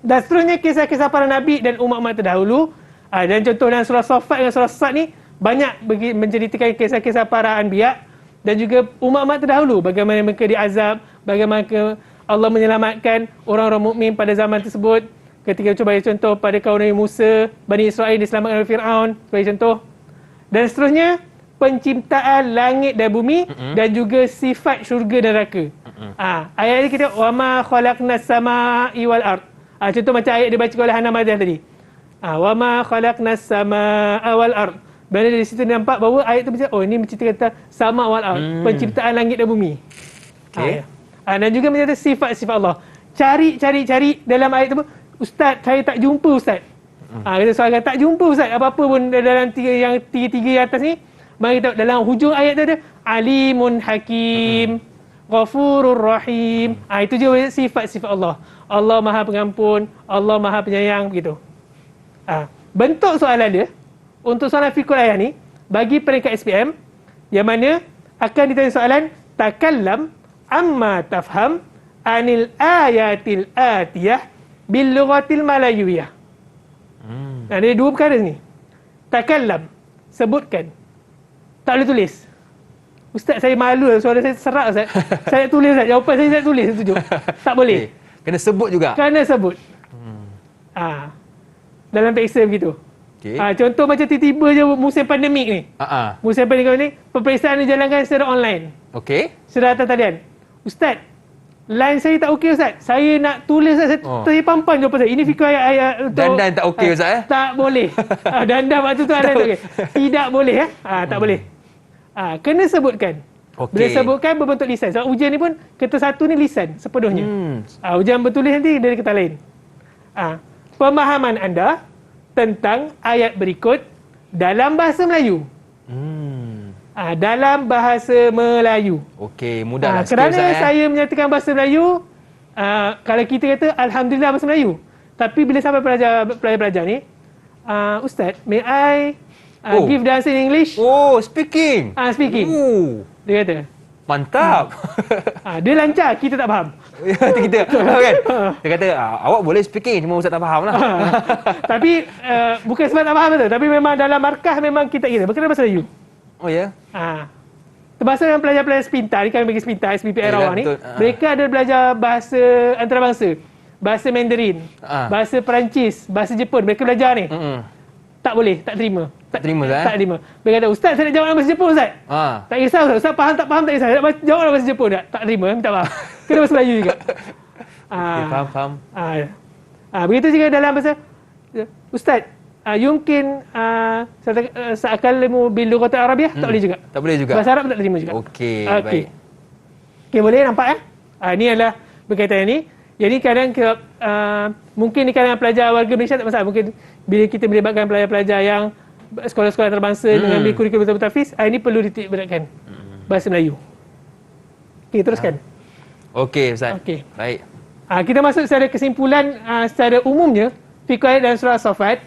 Dan seterusnya kisah-kisah para nabi dan umat-umat terdahulu. Dan contoh dalam surah Saffat dengan surah Sad ni banyak menceritakan kisah-kisah para anbiya dan juga umat-umat terdahulu, bagaimana mereka diazab, bagaimana Allah menyelamatkan orang-orang mukmin pada zaman tersebut. Ketika cuba contoh pada kaum Nabi Musa, Bani Israel diselamatkan oleh Fir'aun, sebagai contoh. Dan seterusnya penciptaan langit dan bumi dan juga sifat syurga dan neraka. Ayat ni kita wa ma khalaqnas samaa'i wal ard. Contoh macam ayat dibaca oleh Hana Madiah tadi. Wa ma khalaqnas samaa'a wal ard. Bila dari situ nampak bahawa ayat tu bercakap, ini menceritakan tentang sama wal ard, penciptaan langit dan bumi. Dan juga menceritakan sifat-sifat Allah. Cari dalam ayat tu, Ustaz, saya tak jumpa Ustaz. Kita soalkan tak jumpa Ustaz apa-apa pun dalam tiga-tiga yang atas ni. Mari kita dalam hujung ayat tu ada alimun hakim, ghafurur rahim. Itu je sifat-sifat Allah. Allah Maha Pengampun, Allah Maha Penyayang, begitu. Bentuk soalan dia untuk soalan fikul ayah ni bagi peringkat SPM yang mana akan ditanya soalan takallam amma tafham anil ayatil atiyah bil lughatil malayuiyah. Ada dua perkara ni. takallam, sebutkan. Tak boleh tulis. Ustaz, saya malu lah, suara saya serak Ustaz. Saya tulis Ustaz, jawapan saya tulis, setuju. Tak boleh. Kena sebut juga. Kena sebut. Dalam peksa begitu. Contoh macam tiba-tiba je musim pandemik ni. Musim pandemik ni, peperiksaan dijalankan secara online. Secara atas talian. Ustaz, line saya tak okey Ustaz. Saya nak tulis Ustaz, saya pampan jawapan saya. Ini fikir ayat untuk Dandan tak okey Ustaz tak boleh. Dandan waktu tu ada tak okey. Tidak boleh tak boleh. Kena sebutkan. Bila sebutkan berbentuk lisan. Sebab ujian ni pun kertas satu ni lisan sepenuhnya. Ujian bertulis nanti dari kertas lain. Pemahaman anda tentang ayat berikut dalam bahasa Melayu. Dalam bahasa Melayu. Okey, mudahlah sikit kerana Ustaz. saya menyatakan bahasa Melayu, kalau kita kata Alhamdulillah bahasa Melayu. Tapi bila sampai pelajar-pelajar ni, Ustaz, may I give the answer in English? Speaking. Speaking. Dia kata. Mantap. Dia lancar, kita tak faham. kita kan? Dia kata, awak boleh speaking, cuma Ustaz tak faham lah. Tapi bukan sebab tak faham betul. Tapi memang dalam markah memang kita kira. Berkena bahasa Melayu. Oh ya? Termasuk dengan pelajar-pelajar sepintar, kami bagi sepintar, SPPR Rawang ni, mereka ada belajar bahasa antarabangsa, bahasa Mandarin, bahasa Perancis, bahasa Jepun, mereka belajar ni. Tak boleh, tak terima. Tak terima Ustaz? Tak terima. Mereka kata, Ustaz saya nak jawab dalam bahasa Jepun Ustaz. Tak kisah Ustaz, Ustaz faham tak faham tak kisah. Saya nak jawab dalam bahasa Jepun tak? Tak terima, minta maaf. Kena bahasa Melayu juga. Faham. Begitu juga dalam bahasa, Ustaz, yumkin seakalamu bil lughatil arabiyyah, tak boleh juga. Tak boleh juga. Bahasa Arab tak terima juga. Okey, baik. Okey, boleh nampak ini adalah berkaitan ini. Jadi kadang mungkin di kalangan pelajar warga Malaysia tak masalah. Mungkin bila kita melibatkan pelajar-pelajar yang sekolah-sekolah terbangsa dengan ambil kurikulum bertafis, ini perlu dititik beratkan bahasa Melayu. Okey, teruskan. Okey Ustaz. Okey. Baik. Kita masuk secara kesimpulan secara umumnya fiqh ayat dan surah As-Saffat.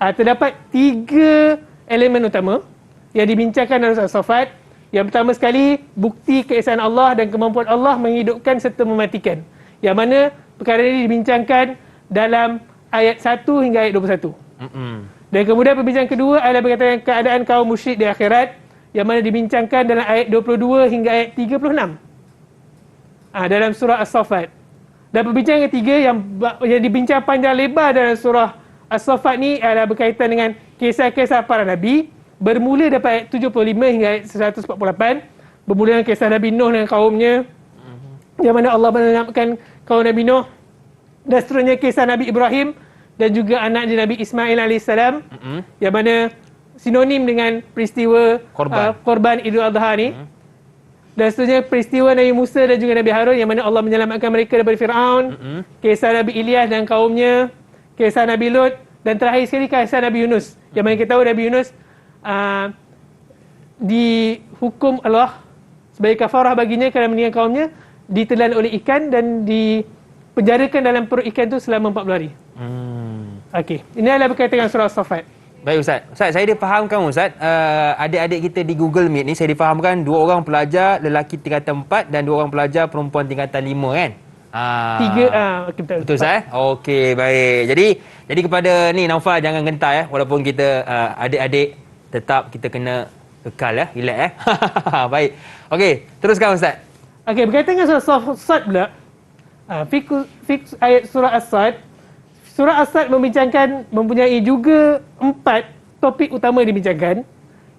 Terdapat 3 elemen utama yang dibincangkan dalam surah As-Saffat. Yang pertama sekali, bukti keesaan Allah dan kemampuan Allah menghidupkan serta mematikan. Yang mana perkara ini dibincangkan dalam ayat 1 hingga ayat 21. Dan kemudian perbincangan kedua adalah berkaitan dengan keadaan kaum musyrik di akhirat, yang mana dibincangkan dalam ayat 22 hingga ayat 36. Dalam surah As-Saffat. Dan perbincangan ketiga yang dibincang panjang lebar dalam surah As-Saffat ni adalah berkaitan dengan kisah-kisah para Nabi, bermula daripada ayat 75 hingga ayat 148, bermula dengan kisah Nabi Nuh dan kaumnya, yang mana Allah menyelamatkan kaum Nabi Nuh, dan seterusnya kisah Nabi Ibrahim dan juga anak Nabi Ismail AS, yang mana sinonim dengan peristiwa korban Idul Adha ni. Dan seterusnya peristiwa Nabi Musa dan juga Nabi Harun, yang mana Allah menyelamatkan mereka daripada Fir'aun, kisah Nabi Ilyas dan kaumnya, kisah Nabi Lut, dan terakhir sekali kisah Nabi Yunus, yang mana kita tahu Nabi Yunus dihukum Allah sebagai kafarah baginya kerana meninggal kaumnya, ditelan oleh ikan dan dipenjarakan dalam perut ikan tu selama 40 hari. Okey, ini adalah berkaitan dengan surah As-Saffat. Baik Ustaz. Ustaz, saya difahamkan Ustaz, adik-adik kita di Google Meet ni, saya difahamkan 2 orang pelajar lelaki tingkatan 4 dan 2 orang pelajar perempuan tingkatan 5 kan? 3 okey, betul Ustaz? Okey, baik. Jadi kepada ni Naufal, jangan gentar walaupun kita adik-adik, tetap kita kena kekal relax Baik. Okey, teruskan Ustaz. Okey, berkaitan dengan surah As-Sad pula. Fiqh ayat surah As-Sad. Surah As-Sad mempunyai juga 4 topik utama dibincangkan.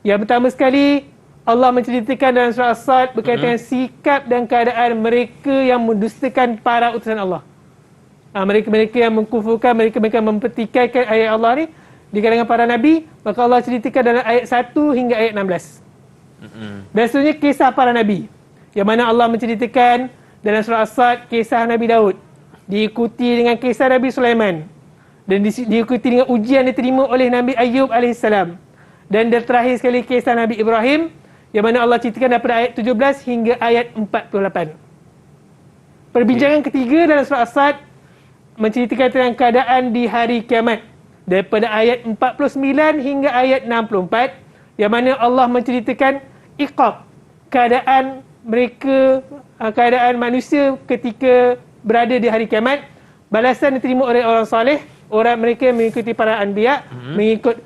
Yang pertama sekali, Allah menceritakan dalam surah As-Sad berkaitan dengan sikap dan keadaan mereka yang mendustakan para utusan Allah. Mereka-mereka yang mengkufurkan, mereka-mereka yang mempertikaikan ayat Allah ni di kalangan para Nabi, maka Allah ceritakan dalam ayat 1 hingga ayat 16. Dan seterusnya kisah para Nabi, yang mana Allah menceritakan dalam surah As-Sad kisah Nabi Daud, diikuti dengan kisah Nabi Sulaiman, dan diikuti dengan ujian diterima oleh Nabi Ayub AS, dan terakhir sekali kisah Nabi Ibrahim, yang mana Allah ceritakan daripada ayat 17 hingga ayat 48. Perbincangan ketiga dalam surah As-Sad menceritakan tentang keadaan di hari kiamat, daripada ayat 49 hingga ayat 64, yang mana Allah menceritakan iqab, keadaan mereka, keadaan manusia ketika berada di hari kiamat, balasan diterima oleh orang saleh, orang mereka yang mengikuti para anbiya, mengikut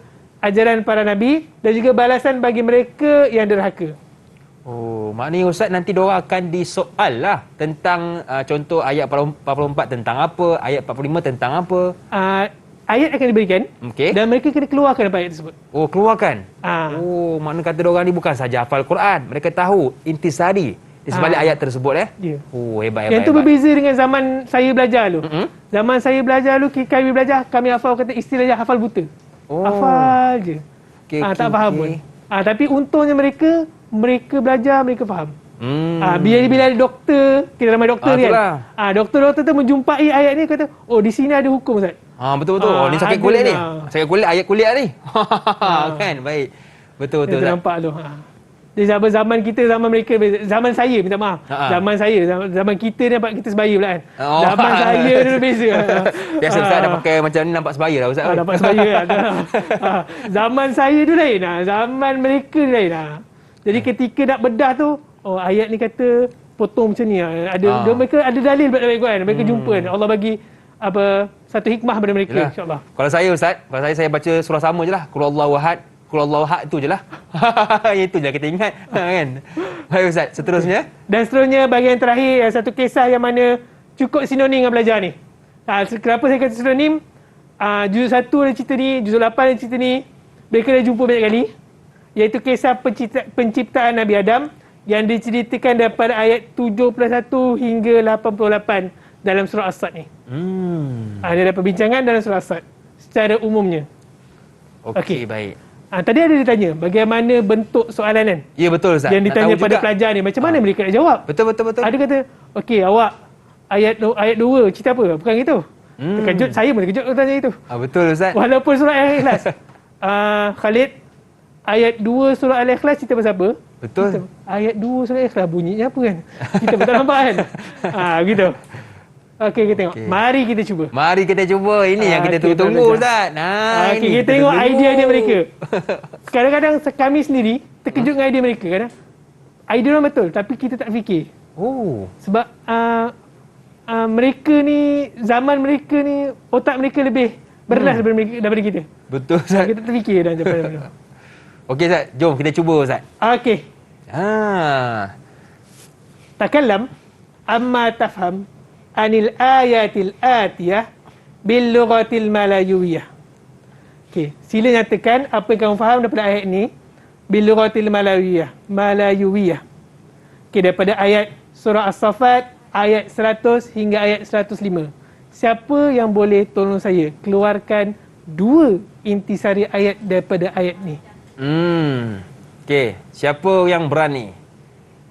ajaran para nabi dan juga balasan bagi mereka yang derhaka. Oh, maknanya Ustaz nanti diorang akan disoal lah tentang contoh ayat 44 tentang apa, ayat 45 tentang apa. Ayat akan diberikan dan mereka kena keluarkan apa ayat tersebut. Oh, keluarkan. Oh, makna kata diorang ni bukan saja hafal Quran, mereka tahu intisari di sebalik ayat tersebut Ya. Oh, hebat. Yang tu berbeza dengan zaman saya belajar dulu. Zaman saya belajar dulu, kami belajar, kami hafal kata istilahnya hafal buta. Hafal je. Tak faham pun. Tapi untungnya mereka belajar, mereka faham. Bila ada doktor, kita ramai doktor kan. Doktor-doktor tu menjumpai ayat ni kata, oh di sini ada hukum Ustaz. Betul-betul. Oh, ni sakit kulit ni. Sakit kulit, ayat kulit ni. Kan, baik. Betul-betul Ustaz. Nampak tu. Di zaman kita, zaman mereka, zaman saya, minta maaf. Zaman saya, zaman kita ni nampak kita sebaya pula kan. Zaman saya dulu beza. Biasa Ustaz dah pakai macam ni nampak sebaya lah Ustaz. Nampak sebaya kan. Zaman saya tu lain lah. Zaman mereka lain lah. Jadi ketika nak bedah tu, ayat ni kata potong macam ni. Mereka ada dalil pada Al-Quran. Mereka jumpa kan. Allah bagi satu hikmah pada mereka, insya-Allah. Kalau saya Ustaz, saya baca surah sama je lah. Qul Allahu ahad, Qul Allahu ahad tu je lah. Itu je kita ingat kan. Baik Ustaz, seterusnya. Dan seterusnya bahagian terakhir, satu kisah yang mana cukup sinonim dengan belajar ni. Kenapa saya kata sinonim? Juzuk 1 ada cerita ni, juzuk 8 ada cerita ni. Mereka dah jumpa banyak kali. Iaitu kisah penciptaan Nabi Adam yang diceritakan daripada ayat 71 hingga 88 dalam surah As-Sad ni. Ada perbincangan dalam surah As-Sad secara umumnya. Okey, baik. Tadi ada ditanya bagaimana bentuk soalan kan? Ya, betul Ustaz. Yang ditanya pada pelajar ni, macam mana mereka nak jawab? Betul. Ada kata, okey awak ayat 2 cerita apa? Bukan gitu. Terkejut, saya pun terkejut tanya itu. Betul Ustaz. Walaupun surah Al-Ikhlas. Khalid, ayat 2 surah Al-Ikhlas cerita pasal apa? Betul. Kita, ayat 2 surah Al-Ikhlas bunyinya apa kan? Kita betul nampak kan? Gitu. Okey, kita tengok. Mari kita cuba. Ini yang kita tunggu Ustaz. Okey, kita tengok idea mereka. Kadang-kadang kami sendiri terkejut dengan idea mereka. Kadang idea orang betul tapi kita tak fikir. Sebab mereka ni, zaman mereka ni, otak mereka lebih bernas daripada kita. Betul Ustaz. Kita terfikir dan daripada. Okey Ustaz, jom kita cuba Ustaz. Okey. Takallam amma tafham anil ayatil atiyah bil lughatil malayuwiyah. Okey, sila nyatakan apa yang kamu faham daripada ayat ni bil lughatil malayuwiyah. Okey, daripada ayat surah As-Saffat ayat 100 hingga ayat 105. Siapa yang boleh tolong saya keluarkan 2 intisari ayat daripada ayat ni? Okey, siapa yang berani?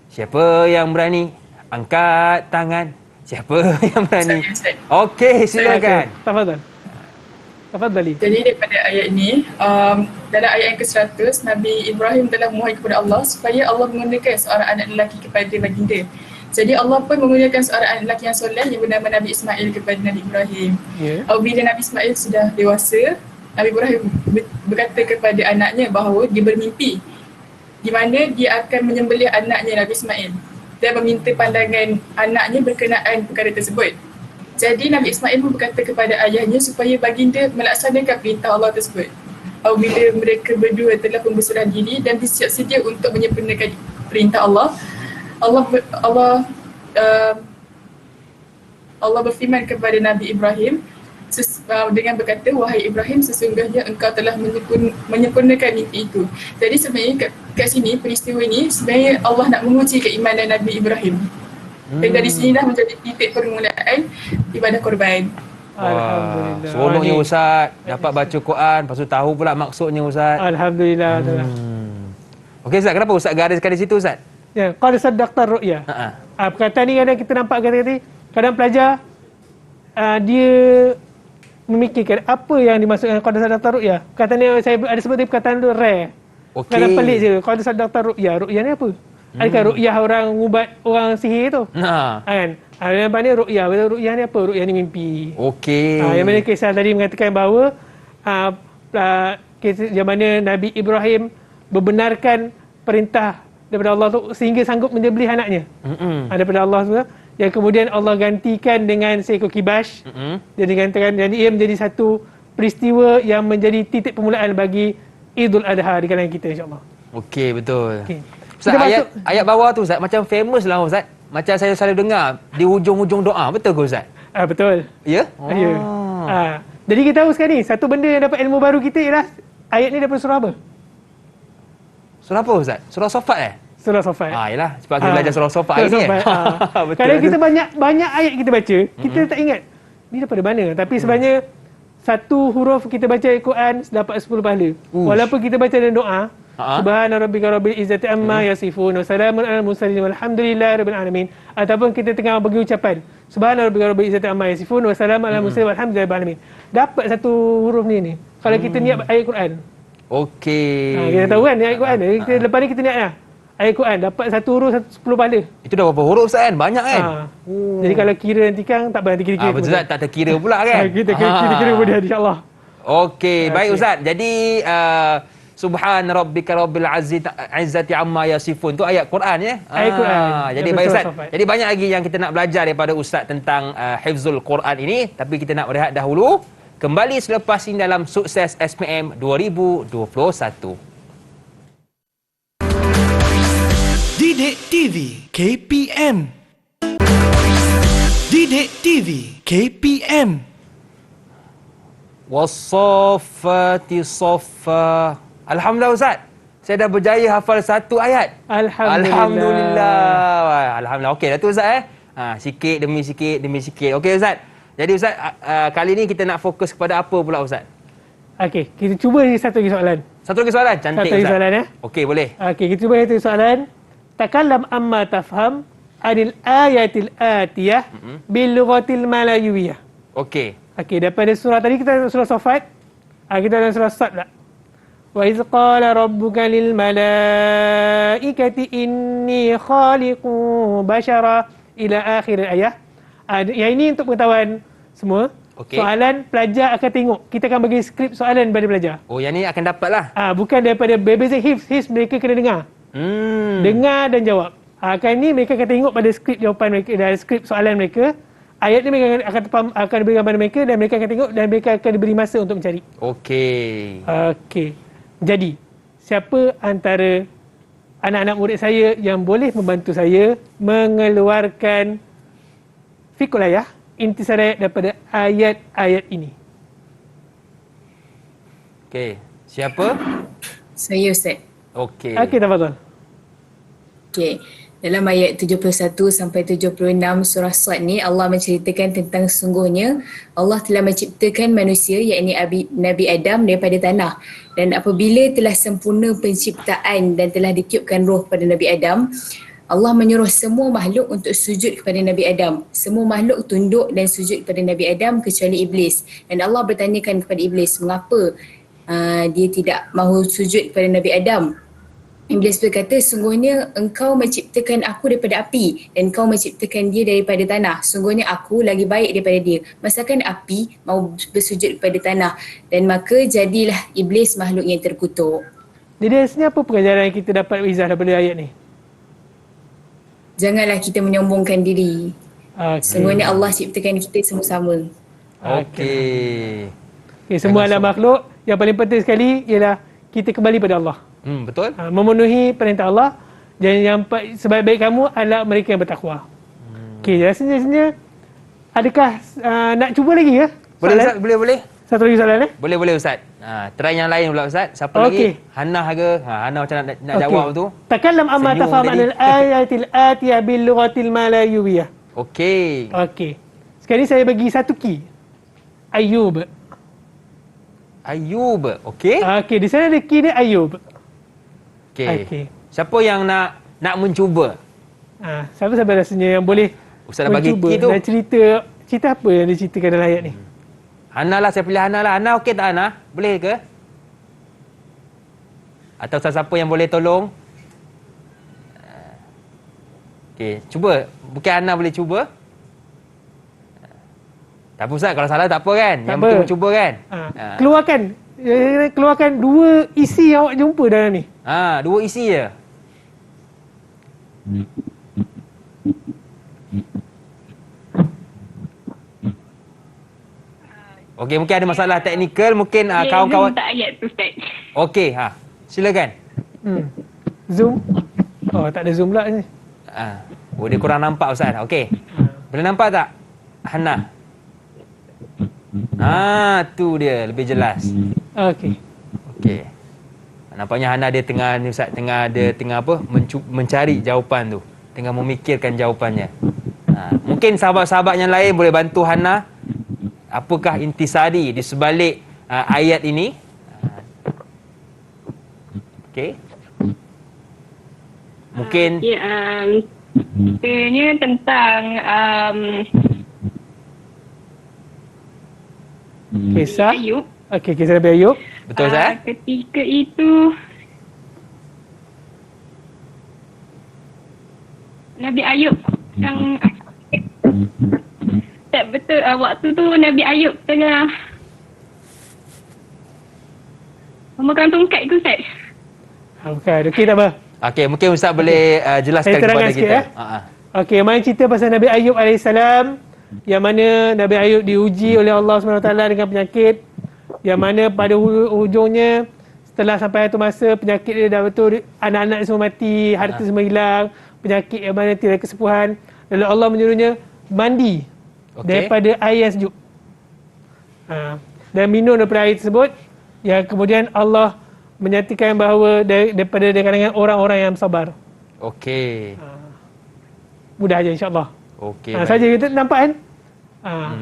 Siapa yang berani? Angkat tangan. Siapa yang berani? Okey, silakan. Tafadhali. Jadi daripada ayat ini, dalam ayat yang ke-100, Nabi Ibrahim telah memohon kepada Allah supaya Allah menggunakan seorang anak lelaki kepada baginda. Jadi Allah pun menggunakan seorang anak lelaki yang soleh yang bernama Nabi Ismail kepada Nabi Ibrahim. Bila Nabi Ismail sudah dewasa, Nabi Ibrahim berkata kepada anaknya bahawa dia bermimpi di mana dia akan menyembelih anaknya Nabi Ismail dan meminta pandangan anaknya berkenaan perkara tersebut. Jadi Nabi Ismail pun berkata kepada ayahnya supaya baginda melaksanakan perintah Allah tersebut. Apabila mereka berdua telah pun berserah diri dan bersiap sedia untuk menyempurnakan perintah Allah, Allah berfirman kepada Nabi Ibrahim dengan berkata, wahai Ibrahim, sesungguhnya engkau telah menyempurnakan mimpi itu. Jadi sebenarnya kat sini, peristiwa ini sebenarnya Allah nak menguji keimanan Nabi Ibrahim. Dan dari sini dah menjadi titik permulaan ibadah korban. Alhamdulillah. Seronoknya Ustaz, dapat baca Quran, lepas tu tahu pula maksudnya Ustaz. Alhamdulillah. Okey Ustaz, kenapa Ustaz gariskan di situ Ustaz? Ya, qad saddaqta ru'ya. Perkataan ni kadang kita nampak kata-kata kadang pelajar dia memikirkan apa yang dimaksudkan qad saddaqta ru'ya. Perkataan ni saya ada sebut tadi perkataan tu rare. Kadang pelik je. Qad saddaqta ru'ya. Ru'ya ni apa? Adakah ru'yah orang ubat orang sihir tu? Kan? Yang mana ru'yah? Ru'yah ni apa? Ru'yah ni mimpi. Okey. Yang mana kisah tadi mengatakan bahawa yang mana Nabi Ibrahim membenarkan perintah daripada Allah tu sehingga sanggup menyembelih anaknya. Daripada Allah tu, yang kemudian Allah gantikan dengan seekor kibas. Dia digantikan, jadi ia menjadi satu peristiwa yang menjadi titik permulaan bagi Idul Adha di kalangan kita insya-Allah. Okey, betul. Okey. Ustaz, Kita ayat, masuk- ayat bawah tu Ustaz macam famous lah Ustaz. Macam saya selalu dengar di hujung-hujung doa. Betul ke Ustaz? Betul. Ya? Ya. Jadi kita tahu sekarang ni satu benda yang dapat ilmu baru kita ialah ayat ni daripada surah apa? Surah apa Ustaz? Surah Safat Surah Safat. Yalah, sebab kita belajar surah Safat hari ni Safat. Betul. Kadang kita banyak ayat kita baca, kita tak ingat ni daripada mana. Tapi sebenarnya satu huruf kita baca ayat Quran dapat 10 pahala. Walaupun kita baca dalam doa, Subhana rabbika rabbil izzati amma yasifun wa salamun alal mursalin walhamdulillahi rabbil alamin, ataupun kita tengah bagi ucapan Subhana rabbika rabbil izzati amma yasifun wa salamun alal mursalin walhamdulillahi rabbil alamin. Dapat satu huruf ni. Kalau kita niat ayat Quran. Okey. Kita tahu kan ayat Quran. Kita lepas ni kita niat lah. Ayat Quran dapat satu huruf 10 pahala. Itu dah berapa huruf Ustaz kan? Banyak kan? Jadi kalau kira nanti kan tak apa nanti kira-kira. Betul Ustaz, tak terkira pula kan? Kita kira-kira kemudian insya-Allah. Okey, baik Ustaz. Jadi Subhan rabbika rabbil izzati amma yasifun tu ayat Quran ya. Ayat Quran. Jadi baik Ustaz. Jadi banyak lagi yang kita nak belajar daripada Ustaz tentang hifzul Quran ini, tapi kita nak berehat dahulu. Kembali selepas ini dalam Sukses SPM 2021. Didik TV KPM. Didik TV KPM. Wassafati saffa. Alhamdulillah Ustaz. Saya dah berjaya hafal satu ayat. Alhamdulillah. Alhamdulillah. Okey dah tu Ustaz sikit demi sikit. Okey Ustaz. Jadi Ustaz, kali ni kita nak fokus kepada apa pula Ustaz? Okey, kita cuba satu lagi soalan. Satu lagi soalan? Cantik satu lagi Ustaz. Soalan ya. Okey, boleh. Okey, kita cuba satu soalan. Takallam amma tafham anil ayatil atiyah bil lughatil malayuwiyah. Okey. Okey, daripada surah tadi kita surah Safat. Kita dalam surah Sad pula. Wa iz qala rabbuka lil malaikati inni khaliqu bashara ila akhir ayat. Yang ini untuk pengetahuan semua. Okey. Soalan pelajar akan tengok. Kita akan bagi skrip soalan kepada pelajar. Oh, yang ni akan dapatlah. Bukan daripada basic hifz. Hifz mereka kena dengar. Dengar dan jawab. Kan ni mereka akan tengok pada skrip jawapan mereka dan skrip soalan mereka. Ayat ni mereka akan diberikan kepada mereka dan mereka akan tengok dan mereka akan diberi masa untuk mencari. Okey. Okey. Jadi, siapa antara anak-anak murid saya yang boleh membantu saya mengeluarkan fikul ayah, intisari daripada ayat-ayat ini? Okey. Siapa? Saya Ustaz. Okey. Okey, tafadhal. Okey. Dalam ayat 71 sampai 76 surah Sad ni Allah menceritakan tentang sungguhnya Allah telah menciptakan manusia yakni Nabi Adam daripada tanah, dan apabila telah sempurna penciptaan dan telah ditiupkan roh pada Nabi Adam, Allah menyuruh semua makhluk untuk sujud kepada Nabi Adam. Semua makhluk tunduk dan sujud kepada Nabi Adam kecuali Iblis. Dan Allah bertanyakan kepada Iblis, mengapa dia tidak mahu sujud kepada Nabi Adam? Iblis berkata, sungguhnya engkau menciptakan aku daripada api dan engkau menciptakan dia daripada tanah. Sungguhnya aku lagi baik daripada dia. Masakan api mahu bersujud kepada tanah? Dan maka jadilah Iblis makhluk yang terkutuk. Jadi sebenarnya apa pengajaran yang kita dapat Izzah daripada ayat ni? Janganlah kita menyombongkan diri. Sungguhnya Allah ciptakan kita semua sama. Okey. Semua alam makhluk, yang paling penting sekali ialah kita kembali pada Allah. Betul. Memenuhi perintah Allah, dan yang sebaik-baik kamu adalah mereka yang bertakwa. Okey, rasanya adakah nak cuba lagi ke? Boleh Ustaz, boleh. Satu lagi soalan Boleh Ustaz. Try yang lain pula Ustaz. Siapa lagi? Hannah ke? Hannah macam nak jawab tu. Takallam amma tafham anil ayatil atiyah bil lughatil malayuwiyah. Okey. Sekarang saya bagi satu key. Ayub. Okey. Okey, di sana ada key dia Ayub. Okey. Siapa yang nak mencuba? Siapa rasanya yang boleh Ustaz dah bagi key tu. Dan cerita apa yang diceritakan dalam ayat ni? Hannah lah, saya pilih Hannah lah. Hannah okey tak Hannah? Boleh ke? Atau siapa yang boleh tolong? Okey, cuba. Bukan Hannah boleh cuba. Tak apa Ustaz, kalau salah tak apa kan? Yang penting mencuba kan? Keluarkan dua isi yang awak jumpa dalam ni. Dua isi je. Okey, mungkin ada masalah teknikal, mungkin kawan-kawan tak ayat tu Ustaz. Okey, silakan. Zoom. Oh, tak ada Zoom pula ni. Oh, dia kurang nampak Ustaz. Okey. Boleh nampak tak? Hana. Tu dia lebih jelas. Okey. Okey. Nampaknya Hana dia tengah ni Ustaz, tengah apa? Mencari jawapan tu. Tengah memikirkan jawapannya. Mungkin sahabat-sahabat yang lain boleh bantu Hana. Apakah intisari di sebalik ayat ini? Okey. Mungkin Sebenarnya tentang kisah Ayub. Okey, kisah Nabi Ayub. betul Ustaz? Ketika itu Nabi Ayub yang tak betul, waktu tu Nabi Ayub tengah memegang tongkat tu Ustaz. Bukan. Okey, tak apa. Okey, mungkin Ustaz boleh jelaskan Saya terangkan kepada sikit, kita. Okey, mari cerita pasal Nabi Ayub AS, yang mana Nabi Ayub diuji oleh Allah SWT dengan penyakit, yang mana pada hujungnya setelah sampai satu masa penyakit dia dah betul, anak-anak dia semua mati, harta semua hilang, penyakit yang mana tidak kesepuhan. Lalu Allah menyuruhnya mandi daripada air yang sejuk. Dan minum daripada air tersebut, yang kemudian Allah menyatakan bahawa daripada kalangan orang-orang yang sabar. Okey. Mudah aja insya-Allah. Okey. Saja kita nampak kan?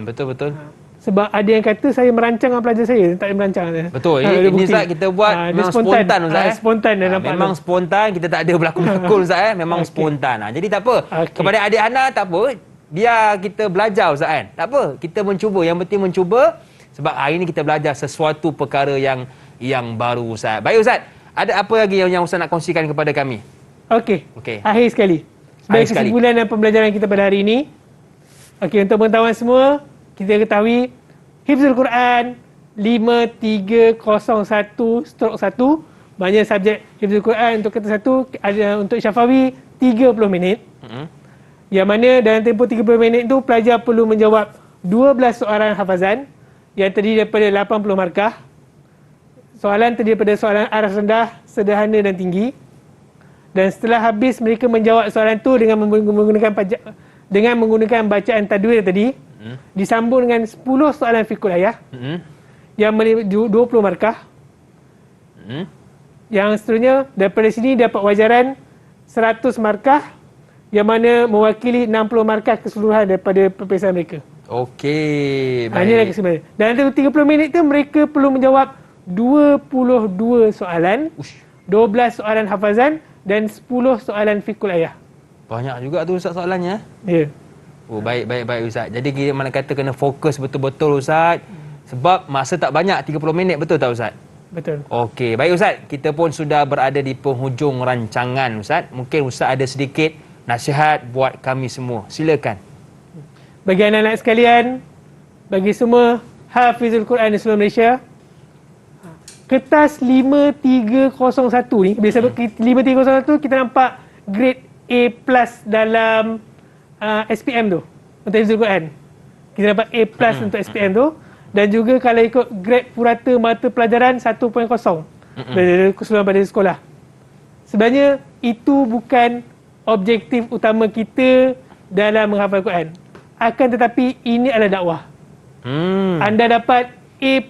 Betul-betul. Sebab ada yang kata saya merancang dengan pelajar saya, tak ada merancang. Betul. Ini Ustaz kita buat memang spontan Ustaz. Spontan dah nampak. Memang spontan, kita tak ada berlakon-lakon Ustaz memang spontan. Jadi tak apa. Kepada adik Hana tak apa. Biar kita belajar Ustaz kan. Tak apa. Kita mencuba, yang penting mencuba sebab hari ni kita belajar sesuatu perkara yang baru Ustaz. Baik Ustaz, ada apa lagi yang Ustaz nak kongsikan kepada kami? Okey. Akhir sekali. Sebagai kesimpulan dan pembelajaran kita pada hari ini. Okey, untuk pengetahuan semua, kita ketahui Hifzul Quran 5301/1, maknanya subjek Hifzul Quran untuk kata satu ada untuk Syafawi 30 minit. Yang mana dalam tempoh 30 minit tu pelajar perlu menjawab 12 soalan hafazan yang terdiri daripada 80 markah. Soalan terdiri daripada soalan araf rendah, sederhana dan tinggi. Dan setelah habis mereka menjawab soalan tu dengan menggunakan bacaan tajwid tadi, disambung dengan 10 soalan fiqhul ayah yang 20 markah. Yang seterusnya daripada sini dapat wajaran 100 markah yang mana mewakili 60 markah keseluruhan daripada peperiksaan mereka. Okey, baik. Inilah kesimpulan. Dalam 30 minit tu mereka perlu menjawab 22 soalan, 12 soalan hafazan dan 10 soalan fiqhul ayah. Banyak juga tu Ustaz soalannya. Ya. Oh, baik Ustaz. Jadi kita mana kata kena fokus betul-betul Ustaz. Sebab masa tak banyak, 30 minit, betul tak Ustaz? Betul. Okey, baik Ustaz. Kita pun sudah berada di penghujung rancangan Ustaz. Mungkin Ustaz ada sedikit nasihat buat kami semua. Silakan. Bagi anak-anak sekalian, bagi semua Hafizul Quran di seluruh Malaysia, kertas 5301 ni, biasa 5301 kita nampak grade A+ dalam SPM tu, untuk Hafizul Quran. Kita dapat A+ untuk SPM tu. Dan juga kalau ikut grade purata mata pelajaran 1.0 dari keseluruhan pada sekolah. Sebenarnya itu bukan objektif utama kita dalam menghafal Quran. Akan tetapi ini adalah dakwah. Anda dapat A+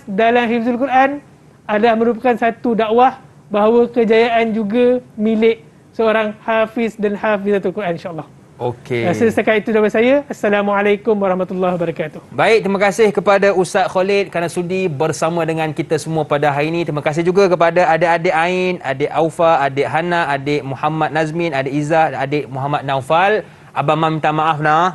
dalam Hifzul Quran adalah merupakan satu dakwah bahawa kejayaan juga milik seorang hafiz dan hafizatul Quran, insya-Allah. Okey. Setakat itu daripada saya. Assalamualaikum warahmatullahi wabarakatuh. Baik, terima kasih kepada Ustaz Khalid kerana sudi bersama dengan kita semua pada hari ini. Terima kasih juga kepada adik-adik Ain, adik Aufa, adik Hana, adik Muhammad Nazmin, adik Izzah, adik Muhammad Naufal. Abang Mam minta maaf nah.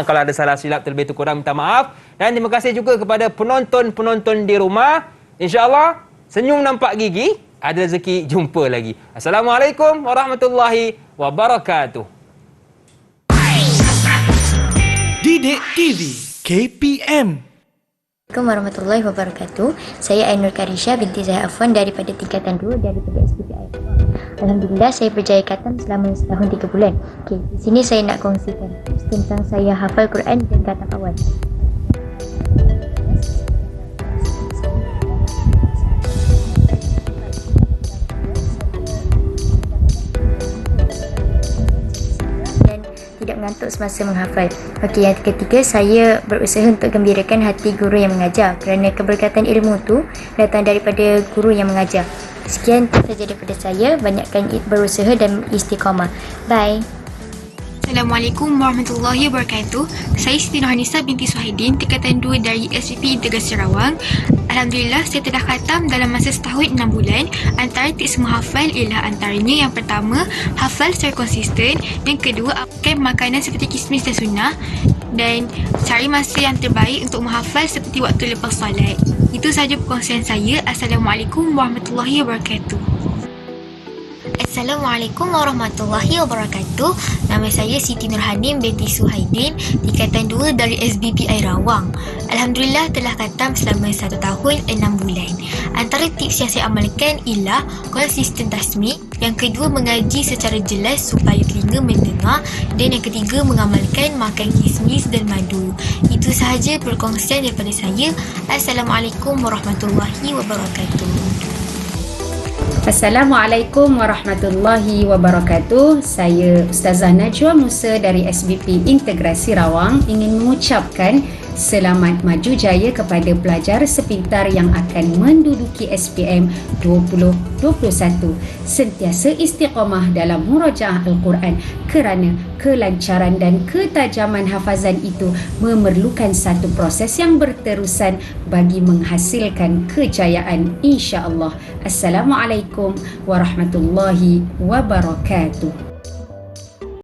Kalau ada salah silap terlebih tu kurang minta maaf. Dan terima kasih juga kepada penonton-penonton di rumah. InsyaAllah senyum nampak gigi, ada rezeki jumpa lagi. Assalamualaikum warahmatullahi wabarakatuh. Didik TV KPM. Assalamualaikum warahmatullahi wabarakatuh. Saya Ainur Karisha binti Zahid Afwan daripada tingkatan 2 daripada SPPI. Alhamdulillah saya berjaya khatam selama setahun 3 bulan. Okey, di sini saya nak kongsikan tentang saya hafal Quran dan khatam awal. mengantuk semasa menghafal. Okey, yang ketiga, saya berusaha untuk gembirakan hati guru yang mengajar kerana keberkatan ilmu tu datang daripada guru yang mengajar. Sekian saja daripada saya. Banyakkan berusaha dan istiqamah. Bye. Assalamualaikum warahmatullahi wabarakatuh. Saya Siti Nurhanisa binti Suhaidin, tingkatan 2 dari SPP Integrasi Rawang. Alhamdulillah, saya telah khatam dalam masa setahun 6 bulan. Antara tips menghafal ialah antaranya yang pertama, hafal secara konsisten. Yang kedua, makan makanan seperti kismis dan sunnah. Dan cari masa yang terbaik untuk menghafal seperti waktu lepas solat. Itu sahaja perkongsian saya. Assalamualaikum warahmatullahi wabarakatuh. Assalamualaikum warahmatullahi wabarakatuh. Nama saya Siti Nurhanim binti Suhaidin, tingkatan 2 dari SBPI Rawang. Alhamdulillah telah khatam selama 1 tahun 6 bulan. Antara tips yang saya amalkan ialah konsisten tasmid, yang kedua mengaji secara jelas supaya telinga mendengar, dan yang ketiga mengamalkan makan kismis dan madu. Itu sahaja perkongsian daripada saya. Assalamualaikum warahmatullahi wabarakatuh. Assalamualaikum warahmatullahi wabarakatuh. Saya Ustazah Najwa Musa dari SBP Integrasi Rawang ingin mengucapkan selamat maju jaya kepada pelajar sepintar yang akan menduduki SPM 2021. Sentiasa istiqamah dalam murajaah Al-Quran kerana kelancaran dan ketajaman hafazan itu memerlukan satu proses yang berterusan bagi menghasilkan kejayaan insya-Allah. Assalamualaikum warahmatullahi wabarakatuh.